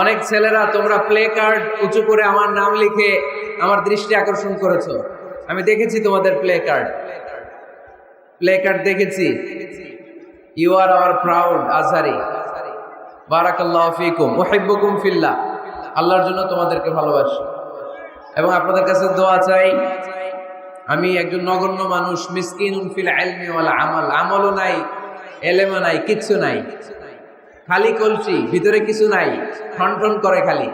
অনেক ছেলেরা তোমরা প্লে কার্ড উঁচু করে আমার নাম লিখে আমার দৃষ্টি আকর্ষণ করেছো। আমি দেখেছি তোমাদের প্লে কার্ড দেখেছি। You are our proud Azhari, বারাকাল্লাহু ফিকুম, উহিব্বুকুম ফিল্লাহ। আল্লাহর জন্য তোমাদেরকে ভালোবাসি এবং আপনাদের কাছে দোয়া চাই। আমি একজন নগণ্য মানুষ, মিসকিনুন ফিল ইলমি ওয়াল আমাল, আমলও নাই, এলেমও নাই, কিচ্ছু নাই, খালি কলসি, ভিতরে কিছু নাই, ঠনঠন করে খালি।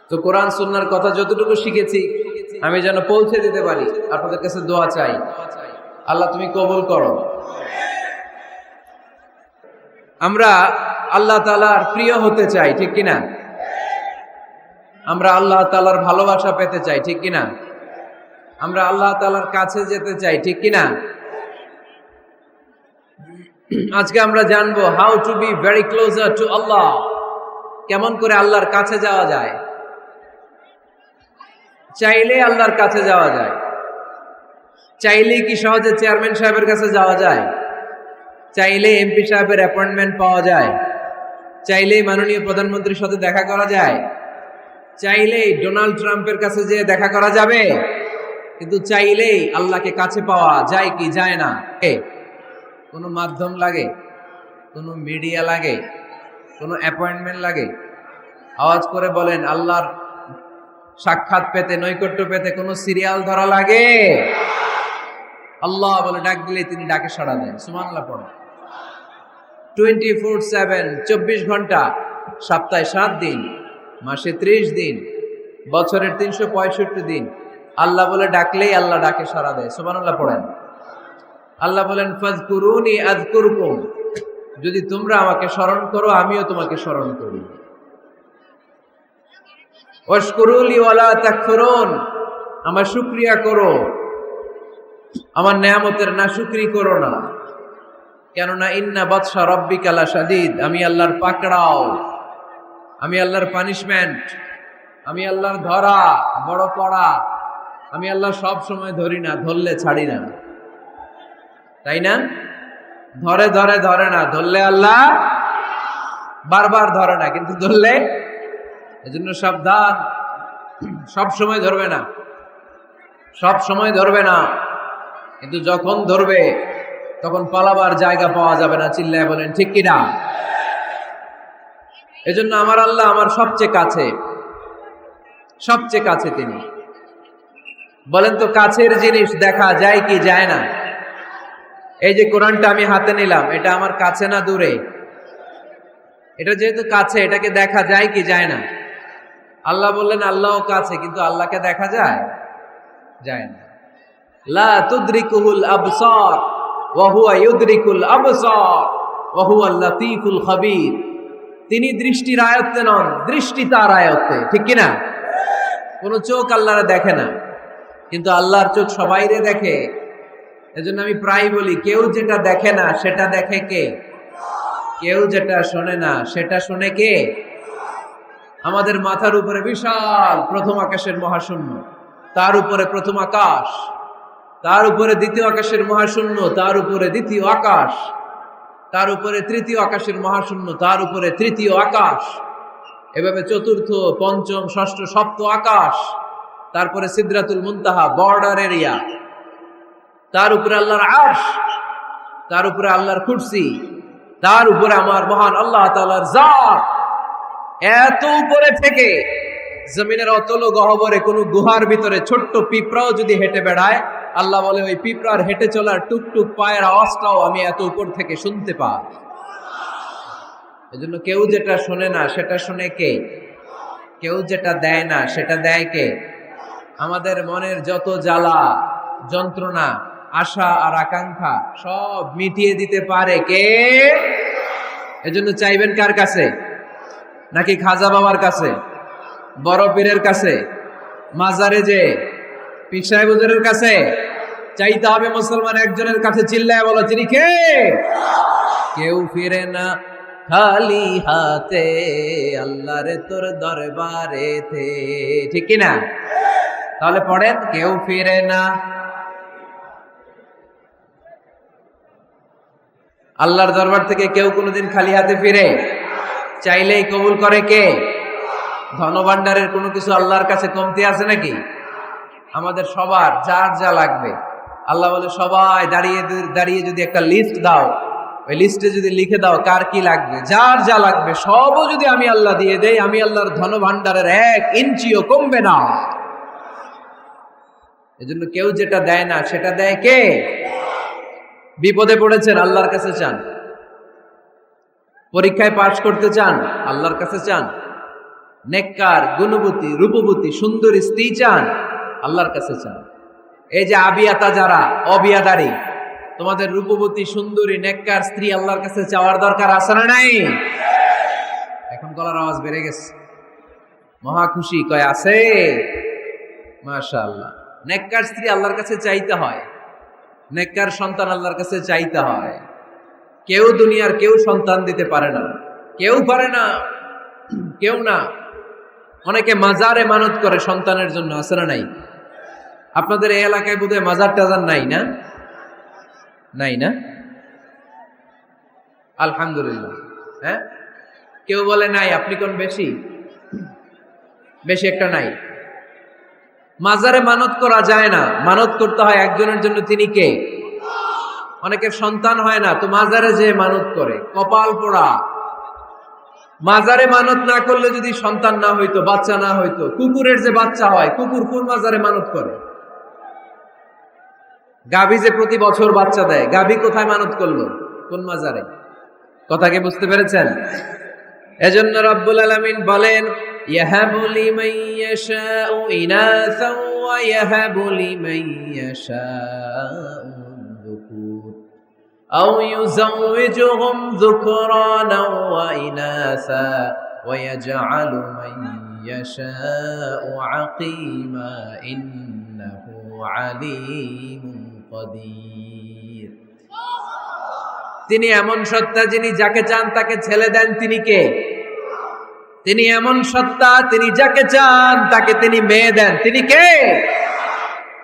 তো কোরআন সুন্নাহর কথা যতটুকু শিখেছি আমি যেন পৌঁছে দিতে পারি। আপনাদের কাছে দোয়া চাই, আল্লাহ তুমি কবুল করো। আমরা আল্লাহ তাআলার প্রিয় হতে চাই, ঠিক কিনা? আমরা আল্লাহ তাআলার ভালোবাসা পেতে চাই, ঠিক কিনা? আমরা আল্লাহ তাআলার কাছে যেতে চাই, ঠিক কিনা? আজকে আমরা জানবো how to be very closer to Allah. কেমন করে আল্লাহর কাছে যাওয়া যায়। চাইলে আল্লাহর কাছে যাওয়া যায়। চাইলে কি সহজে চেয়ারম্যান সাহেবের কাছে যাওয়া যায়? চাইলে এমপি সাহেবের অ্যাপয়েন্টমেন্ট পাওয়া যায়? চাইলেই মাননীয় প্রধানমন্ত্রীর সাথে দেখা করা যায়? চাইলেই ডোনাল্ড ট্রাম্পের কাছে যেয়ে দেখা করা যাবে? কিন্তু চাইলেই আল্লাহকে কাছে পাওয়া যায় কি যায় না? কোনো মাধ্যম লাগে? কোনো মিডিয়া লাগে? কোনো অ্যাপয়েন্টমেন্ট লাগে? আওয়াজ করে বলেন, আল্লাহর সাক্ষাৎ পেতে, নৈকট্য পেতে কোনো সিরিয়াল ধরা লাগে? আল্লাহ বলে ডাক দিলে তিনি ডাকে সাড়া দেন। সুবহানাল্লাহ পড়ো। 24/7, 24 ঘন্টা, সপ্তাহে 7 দিন, মাসে 30 দিন, বছরের 365 দিন আল্লাহ বলে ডাকলেই আল্লাহ ডাকে সাড়া দেয়। সুবহানাল্লাহ পড়েন। আল্লাহ বলেন ফাযকুরুনি আযকুরকুম, যদি তোমরা আমাকে স্মরণ করো আমিও তোমাকে স্মরণ করি। ওয়াশকুরুলি ওয়ালা তাকফুরুন, আমার শুকরিয়া করো, আমার নেয়ামতের নাশুকরি করো না। কেননা ইন্না বাতশা রাব্বিকা লাশাদীদ, আমি আল্লাহর পাকড়াও, আমি আল্লাহর পানিশমেন্ট, আমি আল্লাহর ধরা বড় পড়া। আমি আল্লাহ সব সময় ধরি না, ধরলে ছাড়ি না, তাই না? ধরে ধরে ধরে না, ধরলে আল্লাহ বারবার ধরে না, কিন্তু ধরলে, এজন্য সাবধান। সব সময় ধরবে না, সব সময় ধরবে না, কিন্তু যখন ধরবে তখন পালাবার জায়গা পাওয়া যাবে না। চিল্লায় বলেন ঠিক কিনা? এজন্য আমার আল্লাহ আমার সবচেয়ে কাছে, সবচেয়ে কাছে তিনি। বলেন তো কাছের জিনিস দেখা যায় কি যায় না? এই যে কোরআনটা আমি হাতে নিলাম, এটা আমার কাছে না দূরে? এটা যেহেতু কাছে, এটাকে দেখা যায় কি যায় না? আল্লাহ বললেন আল্লাহও কাছে, কিন্তু আল্লাহকে দেখা যায়? যায় না। লা তুদরিকুহুল আবসার ওয়া হুয়া ইউদরিকুল আবসার ওয়া হুয়াল লাতীফুল খাবীর। তিনি দৃষ্টির আয়ত্তে নন, দৃষ্টি তার আয়ত্তে, ঠিক কিনা? কোন চোখ আল্লাহরে দেখে না, কিন্তু আল্লাহর চোখ সবাইরে দেখে। এজন্য আমি প্রায় বলি, কেউ যেটা দেখে না সেটা দেখে কে? কেউ যেটা শোনে না সেটা শোনে কে? আমাদের মাথার উপরে বিশাল প্রথম আকাশের মহাশূন্য, তার উপরে প্রথম আকাশ, তার উপরে দ্বিতীয় আকাশের মহাশূন্য, তার উপরে দ্বিতীয় আকাশ, তার উপরে তৃতীয় আকাশের মহাশূন্য, তার উপরে তৃতীয় আকাশ, এভাবে চতুর্থ, পঞ্চম, ষষ্ঠ, সপ্ত আকাশ, তারপরে সিদরাতুল মুনতাহা, বর্ডার এরিয়া, তার উপরে আল্লাহর আরশ, তার উপরে আল্লাহর কুরসি, তার উপরে আমার মহান আল্লাহ তাআলার জাত। এত উপরে থেকে জমিনের অতল গহ্বরে কোন গুহার ভিতরে ছোট্ট পিঁপড়াও যদি হেঁটে বেড়ায়, আল্লাহ বলে ওই পিঁপড়ার হেঁটে চলার টুকটুক পায়ের আওয়াজটাও আমি এত উপর থেকে শুনতে পাই। এজন্য কেউ যেটা শোনে না সেটা শোনে কে? কেউ যেটা দেয় না সেটা দেয় কে? আমাদের মনের যত জ্বালা যন্ত্রণা, আশা আর আকাঙ্ক্ষা সব মিটিয়ে দিতে পারে কে? এজন্য চাইবেন কার কাছে? নাকি খাজা বাবার কাছে, বড় পীরের কাছে, মাজারে যে পীর সাহেব হুজুরের কাছে? চাইতে হবে মুসলমান একজনের কাছে। চিল্লায় বলো, তিনি কে? কেউ ফিরে না খালি হাতে, আল্লাহর তোর দরবারেতে, ঠিক কিনা? তাহলে পড়েন, কেউ ফিরে না, আল্লাহর দরবার থেকে কেউ কোনোদিন খালি হাতে ফিরে? চাইলেই কবুল করে কে? ধনভাণ্ডারের কোনো কিছু আল্লাহর কাছে কমতি আছে নাকি? আমাদের সবার যার যা লাগবে আল্লাহ বলে সবাই দাঁড়িয়ে দাঁড়িয়ে যদি একটা লিস্ট দাও, ওই লিস্টে যদি লিখে দাও কার কি লাগবে, যার যা লাগবে সবও যদি আমি আল্লাহ দিয়ে দেই, আমি আল্লাহর ধনভাণ্ডারের 1 ইঞ্চিও কমবে না। এজন্য কেউ যেটা দেয় না সেটা দেয় কে? বিপদে পড়েছেন আল্লাহর কাছে চান, পরীক্ষায় পাশ করতে চান আল্লাহর কাছে চান, নেককার গুণবতী রূপবতী সুন্দর স্ত্রী চান আল্লাহর কাছে চান। এই যে আবিয়াতা যারা অবিয়াদারি, তোমাদের রূপবতী সুন্দরী নেককার স্ত্রী আল্লাহর কাছে চাওয়ার দরকার আছে না নাই? এখন গলার আওয়াজ বেড়ে গেছে, মহা খুশি, কয় আছে। মাশাআল্লাহ, নেককার স্ত্রী আল্লাহর কাছে চাইতে হয়, নেককার সন্তান আল্লাহর কাছে চাইতে হয়। কেউ দুনিয়ার কেউ সন্তান দিতে পারে না, কেউ পারে না, কেউ না। অনেকে মাজারে মানত করে সন্তানের জন্য, আছে না নাই? আপনাদের এই এলাকায় বোধহয় মাজার টাজার নাই না? নাই না? আলহামদুলিল্লাহ। হ্যাঁ, কেউ বলে নাই, আপনি কোন বেশি? বেশি একটা নাই। মাজারে মানত করা যায় না, মানত করতে হয় একজনের জন্য, তিনি কে? অনেকের সন্তান হয় না তো মাজারে যে মানত করে, কপাল পোড়া। মাজারে মানত না করলে যদি সন্তান না হইতো, বাচ্চা না হইতো, কুকুরের যে বাচ্চা হয়, কুকুর কোন মাজারে মানত করে? গাভী যে প্রতি বছর বাচ্চা দেয়, গাভী কোথায় মানত করলো? কোন মাজারে? কথা কি বুঝতে পেরেছেন? এজন্য রব্বুল আলামিন বলেন, ইয়াহাবু লিমান ইয়াশাউ ইনাসা ওয়া ইয়াহাবু লিমান ইয়াশাউ যুকুর আও ইউযাওয়িজুহুম যুকরানা ওয়া ইনাসা ওয়া ইয়াজআলু মান ইয়াশাউ আকিমা ইন্নাহু আলীমুন কাদির। তিনি এমন সত্তা, যিনি যাকে চান তাকে ছেলে দেন, তিনি কে? তিনি এমন সত্তা, তিনি যাকে চান তাকে তিনি মেয়ে দেন, তিনি কে?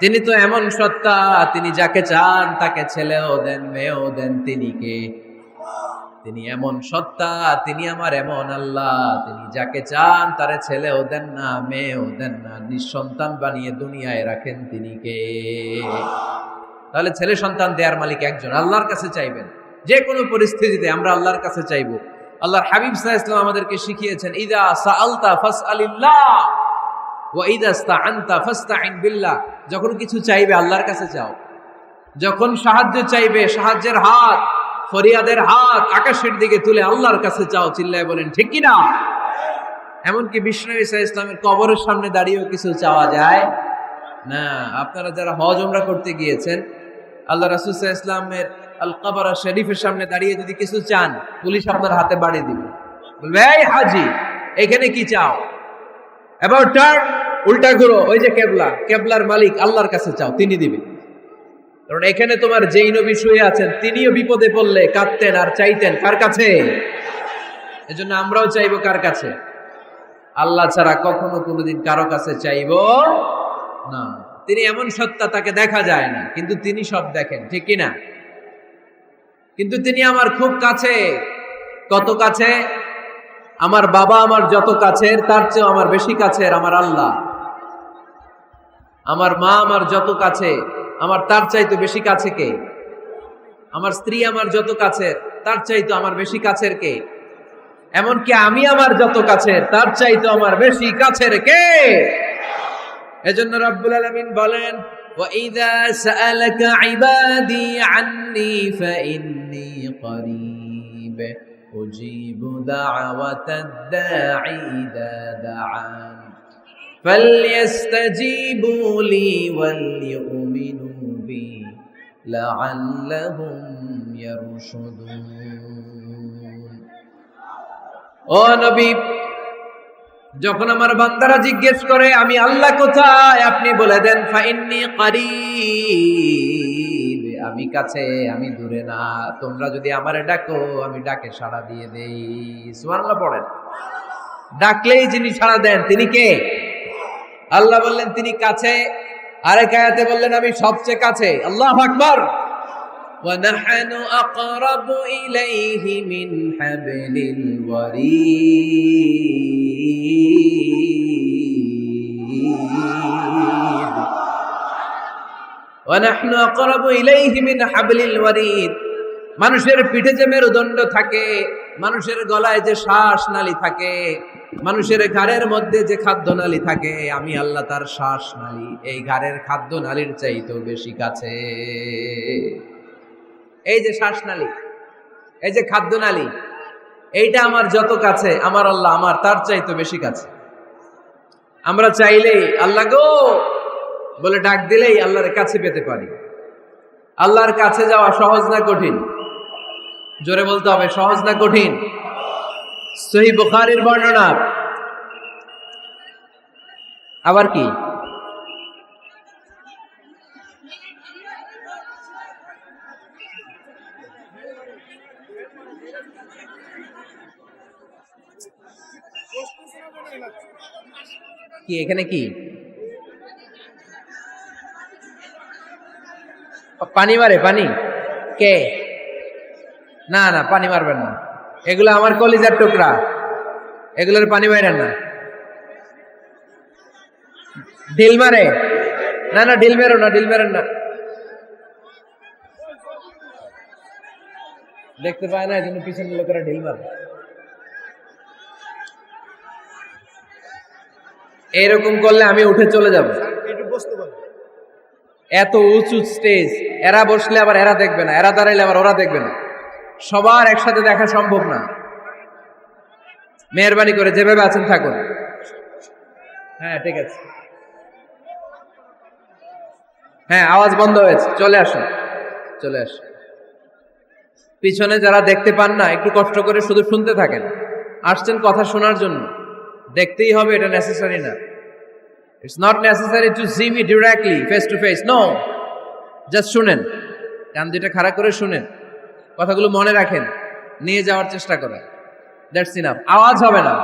তিনি তো এমন সত্তা, তিনি যাকে চান তাকে ছেলেও দেন মেয়েও দেন, তিনি কে? তিনি এমন সত্তা, তিনি আমার এমন আল্লাহ, তিনি যাকে চান তারে ছেলেও দেন না মেয়েও দেন না, নিঃসন্তান বানিয়ে দুনিয়ায় রাখেন, তিনি কে? তাহলে ছেলে সন্তান দেয়ার মালিক একজন, আল্লাহর কাছে চাইবেন। যে কোনো পরিস্থিতিতে আমরা আল্লাহর কাছে চাইবো। আল্লাহর হাবিব সাল্লাল্লাহু আলাইহি ওয়াসাল্লাম আমাদেরকে শিখিয়েছেন, ইযা সাআলতা ফাসআলিল্লাহ ওয়া ইযা ইসতাআনতা ফাসতাইন বিল্লাহ। যখন কিছু চাইবে আল্লাহর কাছে চাও, যখন সাহায্য চাইবে সাহায্যের হাত, ফরিয়াদের হাত আকাশের দিকে তুলে আল্লাহর কাছে চাও। চিল্লায় বলেন ঠিক কি না? এমনকি বিষ্ণু ঈসা ইসলামের কবরের সামনে দাঁড়িয়েও কিছু চাওয়া যায় না। আপনারা যারা হজ উমরা করতে গিয়েছেন, আল্লাহ রাসূল সাল্লাল্লাহু আলাইহি ওয়াসাল্লামের আল কাবারা শরীফের সামনে দাঁড়িয়ে যদি কিছু চান, পুলিশ আপনার হাতে বাড়ি দিবে, বলবে এই হাজি এখানে কি চাও? অ্যাবাউট টার্ন, উল্টা ঘুরো, ওই যে কেবলা, কেবলার মালিক আল্লাহর কাছে চাও, তিনি দিবেন। কারণ এখানে তোমার যেই নবী শুয়ে আছেন তিনিও বিপদে পড়লে কাঁদতেন আর চাইতেন কার কাছে? এজন্য আমরাও চাইবো কার কাছে? আল্লাহ ছাড়া কখনো কোনোদিন কারো কাছে চাইবো না। তিনি এমন সত্তা, তাকে দেখা যায় না কিন্তু তিনি সব দেখেন, ঠিক কি না? কিন্তু তিনি আমার খুব কাছে। কত কাছে? আমার বাবা আমার যত কাছের তার চেয়েও আমার বেশি কাছের আমার আল্লাহ। আমার মা আমার যত কাছে, আমার তার চাইতো বেশি কাছে কে? আমার স্ত্রী আমার যত কাছের তার চাইতো আমার বেশি কাছের কে? এমনকি আমি আমার যত কাছের তার চাইতো আমার বেশি কাছের কে? এজন্য রব্বুল আলামিন বলেন, وَإِذَا سَأَلَكَ عِبَادِي عَنِّي فَإِنِّي قَرِيبٌ أُجِيبُ دَعْوَةَ الدَّاعِ إِذَا دَعَانِ فَلْيَسْتَجِيبُوا لِي وَلْيُؤْمِنُوا بِي لَعَلَّهُمْ يَرْشُدُونَ। ও নবী, যখন আমার বান্দারা জিজ্ঞেস করে আমি আল্লাহ কোথায়, আপনি বলে দেন ফাইন্নী কারীব, আমি কাছে, আমি দূরে না। তোমরা যদি আমারে ডাকো আমি ডাকে সাড়া দিয়ে দেই। সুবহানাল্লাহ পড়েন। ডাকলেই যিনি সাড়া দেন তিনি কে? আল্লাহ বললেন তিনি কাছে। আরেক আয়াতে বললেন আমি সবচেয়ে কাছে। আল্লাহু আকবার। وَنَحْنُ أَقْرَبُ إِلَيْهِ مِنْ حَبْلِ الْوَرِيدِ وَنَحْنُ أَقْرَبُ إِلَيْهِ مِنْ حَبْلِ الْوَرِيدِ। মানুষের পিঠে যে মেরুদণ্ড থাকে, মানুষের গলায় যে শ্বাস নালী থাকে, মানুষের ঘাড়ের মধ্যে যে খাদ্য নালী থাকে, আমি আল্লাহ তার শ্বাস নালী এই ঘাড়ের খাদ্য নালীর চাইতেও বেশি কাছে। এই যে শ্বাসনালী, এই যে খাদ্য নালী, এইটা আমার যত কাছে, আমার আল্লাহ আমার তার চাইতে বেশি কাছে। আমরা চাইলেই আল্লাহ গো বলে ডাক দিলেই আল্লাহর কাছে পেতে পারি। আল্লাহর কাছে যাওয়া সহজ না কঠিন? জোরে বলতে হবে, সহজ না কঠিন? সহিহ বুখারীর বর্ণনা। আবার কি? কি এখানে কি পানি মারে? পানি কে? না না, পানি মারবেন না, এগুলো আমার কলিজার টুকরা, এগুলোর পানি মারেন না। ঢিল মারে? না না, ঢিল মেরো না, ঢিল মেরেন না। দেখতে পায় না, এই জন্য পিছনের লোকেরা ঢিল মারে। এরকম করলে আমি উঠে চলে যাব। এত উঁচু স্টেজ, এরা বসলে আবার এরা দেখবে না, এরা দাঁড়াইলে আবার ওরা দেখবে না, সবার একসাথে দেখা সম্ভব না। মেহরবানি করে যেভাবে আছেন থাকুন। হ্যাঁ ঠিক আছে, হ্যাঁ আওয়াজ বন্ধ হয়েছে, চলে আসুন, চলে আসুন। পিছনে যারা দেখতে পান না, একটু কষ্ট করে শুধু শুনতে থাকেন। আসছেন কথা শোনার জন্য, দেখতেই হবে এটা নেসেসারি না। It's not necessary to see me directly, face to face. No, just শুনেন, কান দুইটা খাড়া করে শুনেন, কথাগুলো মনে রাখেন, নিয়ে যাওয়ার চেষ্টা করেন। That's enough. আওয়াজ হবে না।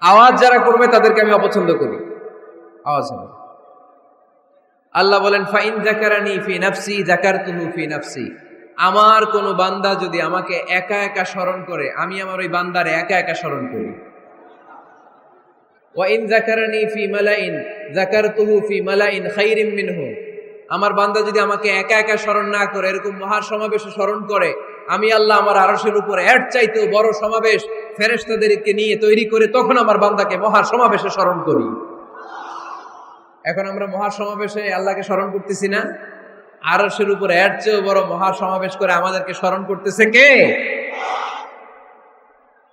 আওয়াজ যারা করবে তাদেরকে আমি অপছন্দ করি। আওয়াজ হবে। আল্লাহ বলেন ফাইন যাকারানি ফি নাফসি যাকারতুহু ফি নাফসি। আমার কোন বান্দা যদি আমাকে একা একা স্মরণ করে, আমি আমার ওই বান্দারে একা একা স্মরণ করি। ওয়া ইন যাকারানি ফি মালাইন যাকারতুহু ফি মালাইন খাইরিম মিনহু। আমার বান্দা যদি আমাকে একা একা স্মরণ না করে, এরকম মহা সমাবেশে স্মরণ করে, আমি আল্লাহ আমার আরশের উপরে এর চাইতেও বড় সমাবেশ ফেরেশতাদেরকে নিয়ে তৈরি করে তখন আমার বান্দাকে মহা সমাবেশে স্মরণ করি। এখন আমরা মহা সমাবেশে আল্লাহকে স্মরণ করতেছি না? আরশের উপরে এর চেয়েও বড় মহা সমাবেশ করে আমাদেরকে স্মরণ করতেছে কে?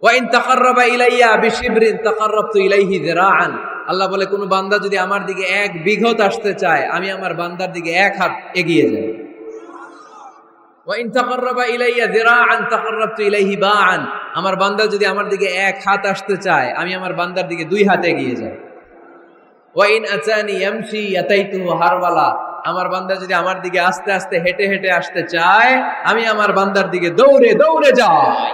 ওয়া ইন তাকাররাবা ইলাইয়া বিশিবরিন তাকাররাবতু ইলাইহি যিরাআন। আল্লাহ বলে কোন বান্দা যদি আমার দিকে এক বিঘত আসতে চায়, আমি আমার বান্দার দিকে এক হাত এগিয়ে যাই। ওয়া ইন তাকাররাবা ইলাইয়া যিরাআন তাকাররাবতু ইলাইহি বাআন। আমার বান্দা যদি আমার দিকে এক হাত আসতে চায়, আমি আমার বান্দার দিকে দুই হাত এগিয়ে যাই। ওয়া ইন আতানি ইয়ামশি আতাইতুহু হারওয়ালা। আমার বান্দা যদি আমার দিকে আস্তে আস্তে হেঁটে হেঁটে আসতে চায়, আমি আমার বান্দার দিকে দৌড়ে দৌড়ে যাই।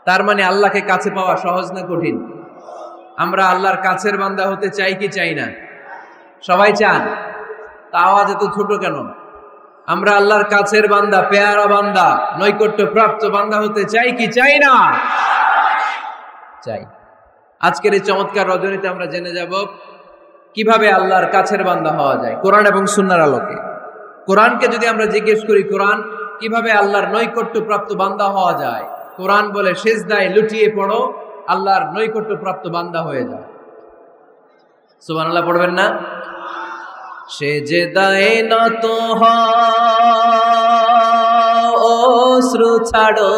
তার মানে আল্লাহকে কাছে পাওয়া সহজ না কঠিন? আমরা আল্লাহর কাছের বান্দা হতে চাই কি চাই না? সবাই চান। তা আওয়াজ এত ছোট কেন? আমরা আল্লাহর কাছের বান্দা, পেয়ারা বান্দা, নৈকট্য প্রাপ্ত বান্দা হতে চাই কি চাই না? চাই। আজকের এই চমৎকার রজনীতে আমরা জেনে যাব কিভাবে আল্লাহর কাছের বান্দা হওয়া যায় কোরআন এবং সুন্নাহর আলোকে। কোরআনকে যদি আমরা জিজ্ঞেস করি, কোরআন কিভাবে আল্লাহর নৈকট্য প্রাপ্ত বান্দা হওয়া যায়, কোরআন বলে সিজদায় লুটিয়ে পড়ো, আল্লাহর নৈকট্য প্রাপ্ত বান্দা হয়ে যায়। সুবহানাল্লাহ পড়বেন না? সিজদায় নত হও, অশ্রু ছাড়ো,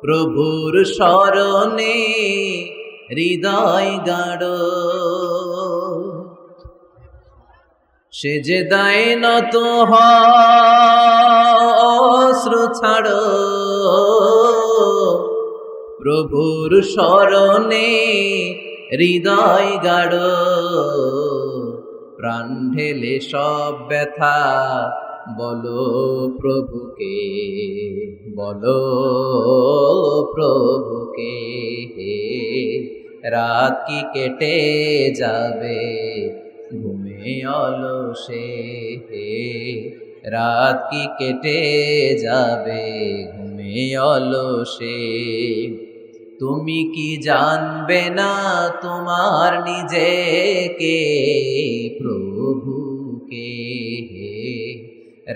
প্রভুর শরণে হৃদয় গাড়ো। সিজদায় নত হও, অশ্রু ছাড়ো, প্রভুর শরণে হৃদয় গাড়ো। প্রাণ ঢেলে সব ব্যথা বলো প্রভুকে, বলো প্রভুকে। রাত কি কেটে যাবে ঘুমে ঘুমে অলসে, রাত কি কেটে যাবে ঘুমে অলসে। তুমি কি জানবে না তোমার নিজেকে প্রভুকে,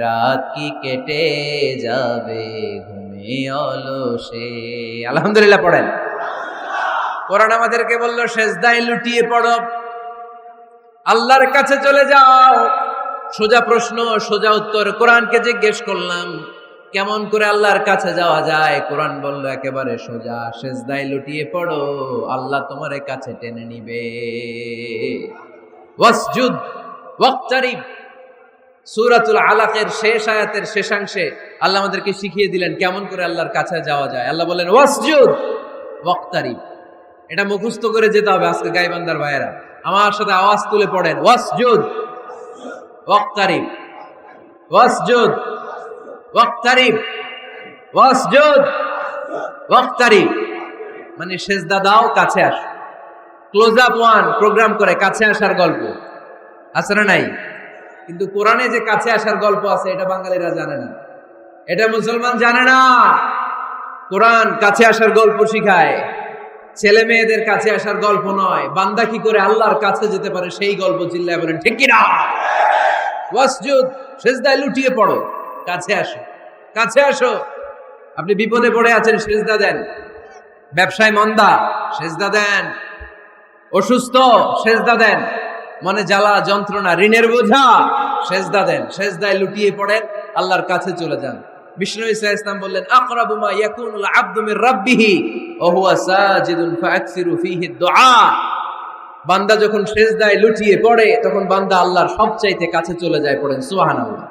রাত কি কেটে যাবে ঘুমে অলসে। আলহামদুলিল্লাহ পড়েন। কোরআন আমাদেরকে বলল সেজদায় লুটিয়ে পড়ো, আল্লাহর কাছে চলে যাও। সোজা প্রশ্ন সোজা উত্তর। কোরআনকে জিজ্ঞেস করলাম কেমন করে আল্লাহর কাছে যাওয়া যায়, কোরআন বলল একেবারে সোজা, সেজদায় লুটিয়ে পড়ো, আল্লাহ তোমার কাছে টেনে নিবে। ওয়াসজুদ ওয়াকতারিব, সূরাতুল আলাকের শেষ আয়াতের শেষাংশে আল্লাহ আমাদেরকে শিখিয়ে দিলেন কেমন করে আল্লাহর কাছে যাওয়া যায়। আল্লাহ বললেন ওয়াসজুদ ওয়াকতারিব। এটা মুখস্থ করে যেতে হবে আজকে গাইবান্দার ভাইয়েরা, আমার সাথে আওয়াজ তুলে পড়েন ওয়াসজুদ ওয়াকতারিব, ওয়াসজুদ ওয়াকতারিব, ওয়াসজুদ ওয়াকতারিব। মানে সেজদা দাও, কাছে আস। ক্লোজ আপ ওয়ান প্রোগ্রাম করে কাছে আসার গল্প আছে না নাই? কিন্তু কোরআনে যে কাছে আসার গল্প আছে এটা বাঙালিরা জানে না, এটা মুসলমান জানে না। কোরআন কাছে আসার গল্প শিখায়, ছেলে মেয়েদের কাছে আসার গল্প নয়। বান্দা কি করে আল্লাহর কাছে যেতে পারে সেই গল্প। চিল্লায় বলেন ঠিক কিনা? ওয়াসজুদ, সেজদায় লুটিয়ে পড়ো, কাছে আসো, কাছে আসো। আপনি বিপদে পড়ে আছেন, সেজদা দেন। ব্যবসায় মন্দা, সেজদা দেন। অসুস্থ, সেজদা দেন। মনে জ্বালা যন্ত্রণা, ঋণের বোঝা, সেজদা দেন। সেজদায় লুটিয়ে পড়েন, আল্লাহর কাছে চলে যান। বিষ্ণু ঈসা ইসলাম বললেন আকরাবু মা ইয়াকুনুল আবদু মির রাব্বিহি ওয়া হুয়া সাজিদুন ফাআকসিরু ফীহি দুআ। বান্দা যখন সেজদায় লুটিয়ে পড়ে তখন বান্দা আল্লাহর সবচাইতে কাছে চলে যায়। পড়েন সুবহানাল্লাহ।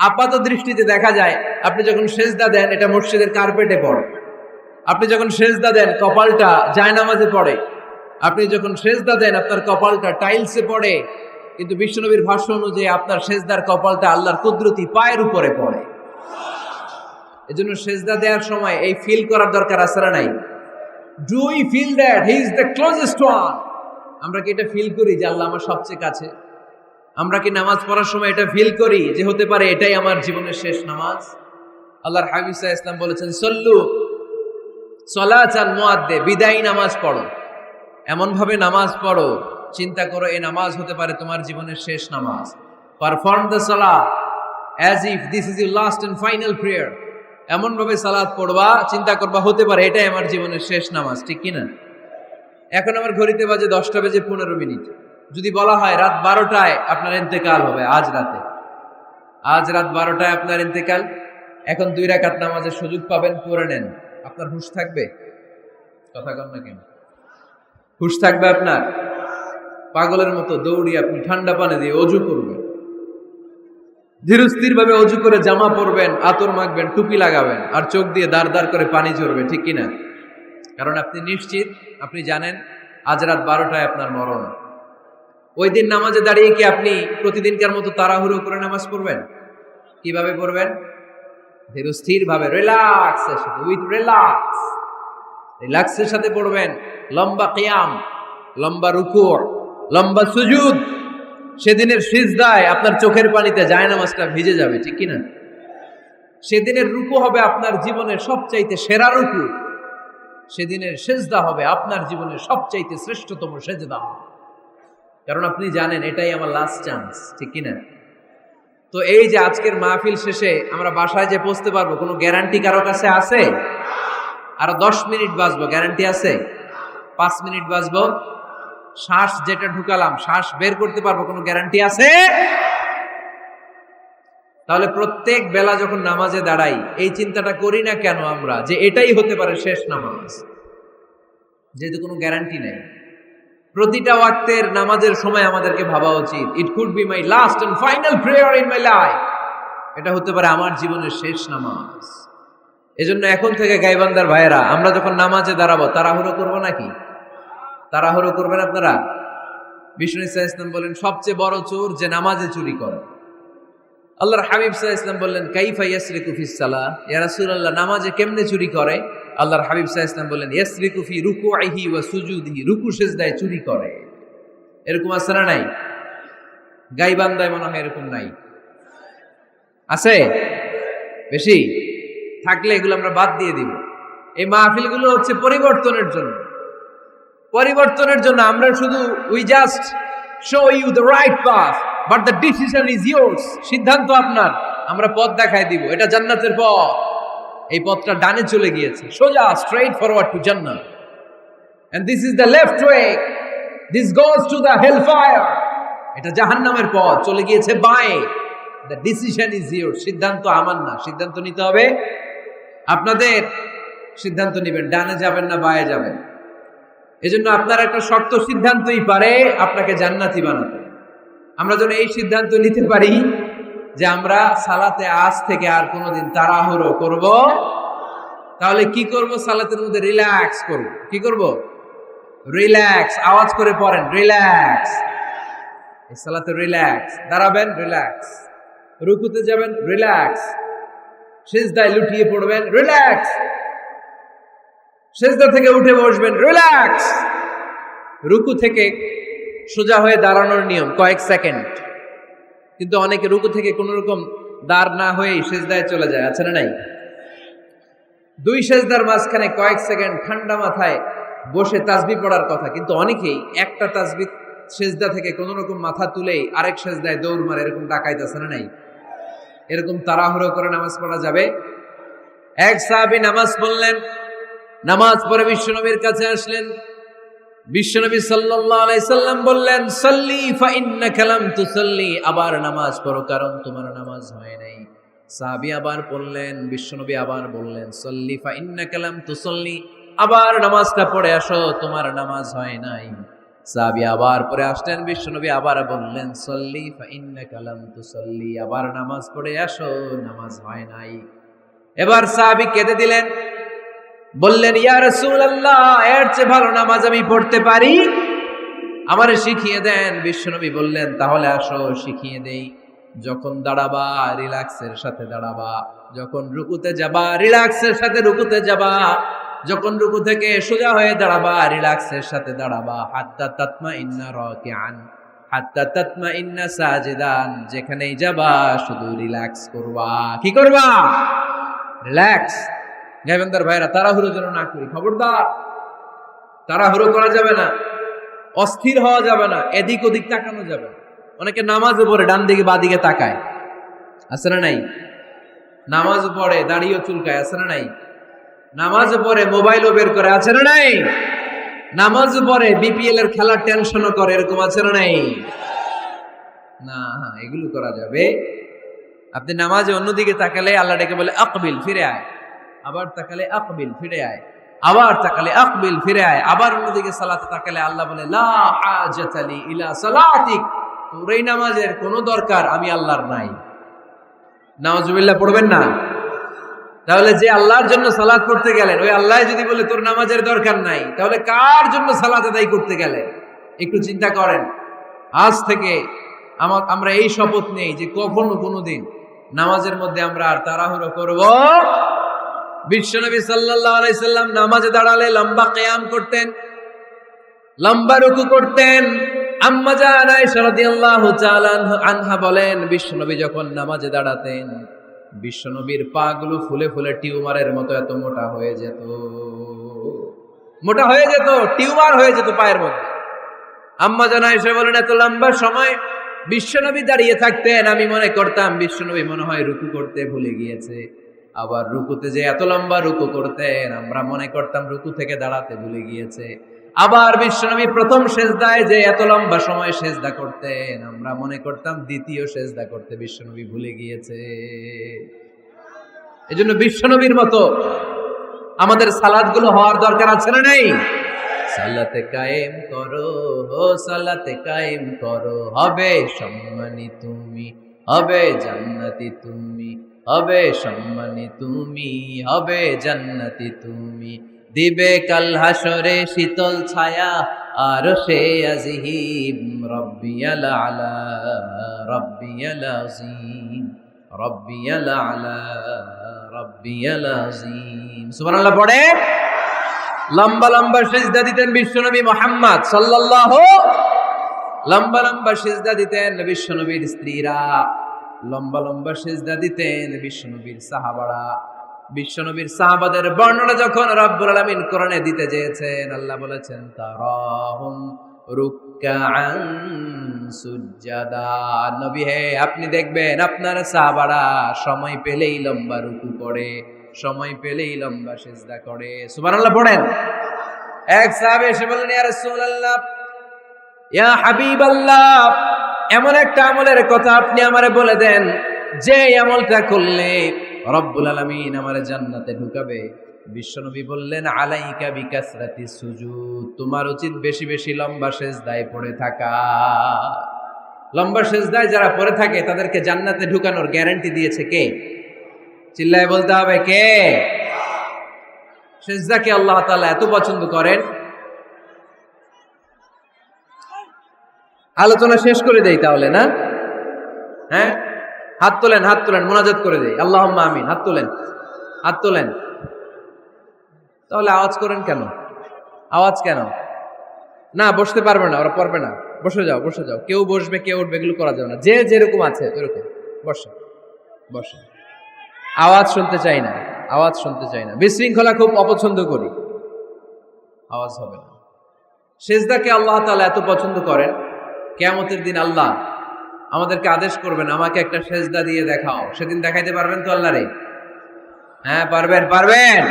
আপাত দৃষ্টিতে দেখা যায় আপনি যখন সেজদা দেন এটা মসজিদের কার্পেটে পড়ে, আপনি যখন সেজদা দেন কপালটা জায়নামাজে পড়ে, আপনি যখন সেজদা দেন আপনার কপালটা টাইলসে পড়ে। কিন্তু বিশ্বনবীর ভাষ্য অনুযায়ী আপনার সেজদার কপালটা আল্লাহর কুদরতি পায়ের উপরে পড়ে। এজন্য সেজদা দেওয়ার সময় এই ফিল করার দরকার আছে না নাই? Do we feel that he is the closest one? আমরা কি এটা ফিল করি যে আল্লাহ আমার সবচেয়ে কাছে? আমরা কি নামাজ পড়ার সময় এটা ফিল করি যে হতে পারে এটাই আমার জীবনের শেষ নামাজ? আল্লাহর হাবিব সাল্লাল্লাহু আলাইহি ওয়াসাল্লাম বলেছেন সল্লু সলাতান মুআদ্দে, বিদায়ী নামাজ পড়ো, এমন ভাবে নামাজ পড়ো চিন্তা করো এই নামাজ হতে পারে তোমার জীবনের শেষ নামাজ। পারফর্ম দ্য সালাহ as if this is your last and final prayer. এমন ভাবে সালাত পড়বা, চিন্তা করবা হতে পারে এটাই আমার জীবনের শেষ নামাজ। ঠিক কিনা? এখন আমার ঘড়িতে বাজে 10:15। যদি বলা হয় রাত 12টায় আপনার ইন্তেকাল হবে, আজ রাতে, আজ রাত 12টায় আপনার ইন্তেকাল, এখন 2 রাকাত নামাজের সুযোগ পাবেন, পড়ে নেন। আপনার হুঁশ থাকবে? কথা কন না কেন? হুঁশ থাকবে আপনার? পাগলের মতো দৌড়িয়ে আপনি ঠান্ডা পানি দিয়ে অজু করবেন, ধীরস্থির ভাবে অজু করে জামা পরবেন, আতর মাখবেন, টুপি লাগাবেন, আর চোখ দিয়ে দাঁড় দাঁড় করে পানি ঝরবে। ঠিক কিনা? কারণ আপনি নিশ্চিত, আপনি জানেন আজ রাত 12টায় আপনার মরণ। ওই দিন নামাজে দাঁড়িয়ে কি আপনি প্রতিদিনকার মতো তাড়াহুড়ো করে নামাজ পড়বেন? কিভাবে পড়বেন? ধীরস্থির ভাবে, রিল্যাক্সের সাথে, উইথ রিল্যাক্সের সাথে পড়বেন। লম্বা কিয়াম, লম্বা রুকু, লম্বা সুজুদ। সেদিনের সিজদায় আপনার চোখের পানিতে জায়নামাজটা ভিজে যাবে। ঠিক কিনা? সেদিনের রুকু হবে আপনার জীবনের সবচাইতে সেরা রুকু। সেদিনের সিজদা হবে আপনার জীবনের সবচাইতে শ্রেষ্ঠতম সিজদা। কারণ আপনি জানেন এটাই আমার লাস্ট চান্স। ঠিক কিনা? তো এই যে আজকের মাহফিল শেষে আমরা বাসায় যে পৌঁছতে পারবো, কোনো গ্যারান্টি কারো কাছে আছে? আরো 10 মিনিট বাঁচবো, গ্যারান্টি আছে? 5 মিনিট বাঁচবো, শ্বাস যেটা ঢুকালাম শ্বাস বের করতে পারবো, কোনো গ্যারান্টি আছে? তাহলে প্রত্যেক বেলা যখন নামাজে দাঁড়াই এই চিন্তাটা করি না কেন আমরা যে এটাই হতে পারে শেষ নামাজ? যেহেতু কোনো গ্যারান্টি নেই। প্রতিটা ওয়াক্তের নামাজের সময় আমাদেরকে ভাবা উচিত, it could be my last and final prayer in my life. এটা হতে পারে আমার জীবনের শেষ নামাজ। এজন্য এখন থেকে গাইবান্দার ভাইয়েরা, আমরা যখন নামাজে দাঁড়াবো তাড়াহুড়ো করবো নাকি? তাড়াহুড়ো করবেন আপনারা? বিষ্ণু সাল্লাল্লাহু আলাইহি ওয়াসাল্লাম বলেন সবচেয়ে বড় চোর যে নামাজে চুরি করে। আল্লাহর হাবিব সাল্লাল্লাহু আলাইহি ওয়াসাল্লাম বললেন কাইফা ইয়াসরিকু ফিস সালাহ, ইয়া রাসূলুল্লাহ নামাজে কেমনে চুরি করে? আল্লাহর হাবিব সাল্লাল্লাহু আলাইহি ওয়াসাল্লাম বললেন ইয়াসরিকু ফি রুকুইহি ওয়া সুজুদিহি, রুকু সিজদায় চুরি করে। এরকম আছে না নাই? গাইবান্ধায় মনে হয় এরকম নাই, আছে বেশি? থাকলে এগুলো আমরা বাদ দিয়ে দিব। এই মাহফিলগুলো হচ্ছে পরিবর্তনের জন্য, পরিবর্তনের জন্য। আমরা শুধু we just show you the right path, but the decision is yours. সিদ্ধান্ত আপনার, আমরা পথ দেখায় দিব। এটা জান্নাতের পথ, এই পথটা ডানে চলে গিয়েছে, সোজা straight forward to Jannat. And this is the left way, this goes to the hellfire. এটা জাহান্নামের পথ, চলে গিয়েছে বাঁয়ে। The decision is yours. সিদ্ধান্ত আমার না, সিদ্ধান্ত নিতে হবে আপনাদের। সিদ্ধান্ত নেবেন, ডানে যাবেন না বাঁয়ে যাবেন। এজন্য আপনার একটা শক্ত সিদ্ধান্তই পারে আপনাকে জান্নাতি বানাতে। আমরা যেন এই সিদ্ধান্ত নিতে পারি যে আমরা সালাতে আজ থেকে আর কোনোদিন তাড়াহুড়ো করব। তাহলে কি করব? সালাতের মধ্যে রিল্যাক্স করব। কি করব? রিল্যাক্স। আওয়াজ করে পড়েন, রিল্যাক্স। এই সালাতে রিল্যাক্স। দাঁড়াবেন, রিল্যাক্স। রুকুতে যাবেন, রিল্যাক্স। সিজদায় লুটিয়ে পড়বেন, রিল্যাক্স। সিজদা থেকে উঠে বসবেন, রিল্যাক্স। রুকু থেকে সোজা হয়ে দাঁড়ানোর নিয়ম কয়েক সেকেন্ড, কিন্তু অনেকে রুকু থেকে কোন রকম দাঁড় না হয়েই সিজদায় চলে যায়, আছে না নাই? দুই সিজদার মাঝখানে কয়েক সেকেন্ড ঠান্ডা মাথায় বসে তাসবিহ পড়ার কথা, কিন্তু অনেকেই একটা তাসবিহ সিজদা থেকে কোন রকম মাথা তুলেই আরেক সিজদায় দৌড় মারে, এরকম ডাকাইতেছে না নাই? এরকম তাড়াহুড়ো করে নামাজ পড়া যাবে? এক সাহাবী নামাজ পড়লেন, নামাজ পড়ে বিশ্বনবীর কাছে আসলেন। বিশ্বনবী সাল্লাল্লাহু আলাইহি সাল্লাম বললেন, সাল্লি ফা ইন্নাকা লাম তুসাল্লি। আবার নামাজ পড়ো, কারণ তোমার নামাজ হয় নাই। সাহাবী আবার পড়লেন, বিশ্বনবী আবার বললেন, সাল্লি ফা ইন্নাকা লাম তুসাল্লি। আবার নামাজটা পড়ে আসো, তোমার নামাজ হয় নাই। সাহাবী আবার পড়ে আসলেন, বিশ্বনবী আবার বললেন, সাল্লি ফা ইন্নাকা লাম তুসাল্লি। আবার নামাজ পড়ে আসো, নামাজ হয় নাই। এবার সাহাবী কেঁদে দিলেন, বললেন, ইয়া রাসূলুল্লাহ, এর চেয়ে ভালো নামাজ আমি পড়তে পারি, আমারে শিখিয়ে দেন। বিশ্বনবী বললেন, তাহলে আসো শিখিয়ে দেই। যখন দাঁড়াবা রিল্যাক্সের সাথে দাঁড়াবা, যখন রুকুতে যাবা রিল্যাক্সের সাথে রুকুতে যাবা, যখন রুকু থেকে সোজা হয়ে দাঁড়াবা রিল্যাক্সের সাথে দাঁড়াবা। হাত্তা তাতমাইন্না রাকিআন, হাত্তা তাতমাইন্না সাজিদান। যেখানেই যাবা শুধু রিল্যাক্স করবা। কি করবা? রিল্যাক্স। গাইবান্ধার ভাইরা, তাড়াহুড়ো যেন না করি, খবরদার। তাড়াহুড়ো করা যাবে না, অস্থির হওয়া যাবে না, এদিক ওদিক তাকানো যাবে না। অনেকে নামাজ পড়ে ডান দিকে বা দিকে তাকায়, আছে না নাই? নামাজ পড়ে দাঁড়িয়ে চুলকায়, আছে না নাই? নামাজ পড়ে মোবাইলও বের করে, আছে না নাই? নামাজ পড়ে বিপিএল এর খেলার টেনশনও করে, এরকম আছে না নাই? না, এগুলো করা যাবে। আপনি নামাজে অন্যদিকে তাকালে আল্লাহ ডেকে বলে, আকবিল, ফিরে আয়। আবার তাকালে আকবিল, ফিরে আয়। আবার তাকালে আকবিল, ফিরে আয়। আবার অন্যদিকে সালাতে তাকালে আল্লাহ বলে, লা হাজাতা লি ইলা সালাতিক। তোর এই নামাজের কোনো দরকার আমি আল্লাহর নাই। নাউজুবিল্লাহ পড়বেন না? তাহলে যে আল্লাহর জন্য সালাত পড়তে গেলেন, ওই আল্লাহ যদি বলে তোর নামাজের দরকার নাই, তাহলে কার জন্য সালাত আদায় করতে গেলেন? একটু চিন্তা করেন। আজ থেকে আমরা এই শপথ নেই যে কখনো কোনোদিন নামাজের মধ্যে আমরা আর তাড়াহুড়ো করব। বিশ্বনবী সাল্লাল্লাহু আলাইহি সাল্লাম নামাজে দাঁড়ালে লম্বা কিয়াম করতেন, লম্বা রুকু করতেন। আম্মা জান আয়েশা রাদিয়াল্লাহু তাআলা আনহা বলেন, বিশ্বনবী যখন নামাজে দাঁড়াতেন, বিশ্বনবীর পা গুলো ফুলে ফুলে টিউমারের মতো এত মোটা হয়ে যেত, মোটা হয়ে যেত, টিউমার হয়ে যেত পায়ের মধ্যে। আম্মা জান আয়েশা বলেন, এত লম্বা সময় বিশ্বনবী দাঁড়িয়ে থাকতেন, আমি মনে করতাম বিশ্বনবী মনে হয় রুকু করতে ভুলে গিয়েছে। আবার রুকুতে যে এত লম্বা রুকু করতেন, আমরা মনে করতাম রুকু থেকে দাঁড়াতে ভুলে গিয়েছে। আবার বিশ্বনবী প্রথম সেজদায় যে এত লম্বা সময় সেজদা করতেন, আমরা মনে করতাম দ্বিতীয় সেজদা করতে বিশ্বনবী ভুলে গিয়েছে। এজন্য বিশ্বনবীর মতো আমাদের সালাতগুলো হওয়ার দরকার আছে না নাই? সালাতে কায়েম করো, সালাতে কায়েম করো, হবে সম্মানী তুমি, হবে জান্নাতি তুমি, হবে সম্মানী তুমি, হবে জান্নাতি তুমি। দিবে কাল হাসরে শীতল ছায়া আরশে আজিম, রব্বিয়াল আলা, রব্বিয়াল আযীম, রব্বিয়াল আলা, রব্বিয়াল আযীম। সুবহানাল্লাহ পড়ে। লম্বা লম্বা সিজদা দিতেন বিশ্বনবী মুহাম্মদ সাল্লাল্লাহু লম্বা লম্বা সিজদা দিতেন বিশ্বনবীর স্ত্রীরা, লম্বা লম্বা সিজদা দিতেন বিশ্বনবীর সাহাবারা। বিশ্বনবীর সাহাবাদের বর্ণনা যখন রব্বুল আলামিন কোরআনে দিতে চেয়েছেন, আল্লাহ বলেছেন তারাহুম রুকআন সুজদা। নবী হে, আপনি দেখবেন আপনার সাহাবারা সময় পেলেই লম্বা রুকু করে, সময় পেলেই লম্বা সিজদা করে। সুবহানাল্লাহ পড়েন। এক সাহাবী এসে বললেন, ইয়া রাসূলুল্লাহ, ইয়া হাবিবাল্লাহ, এমন একটা আমলের কথা আপনি আমারে বলে দেন যে আমলটা করলে রব্বুল আলামিন আমারে জান্নাতে ঢুকাবে। বিশ্বনবী বললেন, আলাইকা বিকাসরাতি সুজুদ, তোমার উচিত বেশি বেশি লম্বা সিজদায় পড়ে থাকা। লম্বা সিজদায় যারা পড়ে থাকে তাদেরকে জান্নাতে ঢুকানোর গ্যারান্টি দিয়েছে কে? চিল্লায় বলতে হবে কে? সিজদাকে আল্লাহ তাআলা এত পছন্দ করেন। আলোচনা শেষ করে দেই তাহলে, না? হ্যাঁ, হাত তোলেন, হাত তোলেন, মুনাজাত করে দেই। আল্লাহুম্মা আমিন। হাত তোলেন, হাত তোলেন। তাহলে আওয়াজ করেন কেন? আওয়াজ কেন? না, বসতে পারবে না, ওরা পারবে না। বসে যাও, বসে যাও। কেউ বসবে, কেউ উঠবে, এগুলো করা যাবে না। যে যেরকম আছে ওরকম বসে, বসে। আওয়াজ শুনতে চাই না, আওয়াজ শুনতে চাই না। বিশৃঙ্খলা খুব অপছন্দ করি, আওয়াজ হবে না। সিজদাকে আল্লাহ তাআলা এত পছন্দ করেন, কিয়ামতের দিন আল্লাহ আমাদেরকে আদেশ করবেন, আমাকে একটা সিজদা দিয়ে দেখাও। সেদিন দেখাইতে পারবেন তো আল্লাহরে? হ্যাঁ, পারবেন, পারবেন।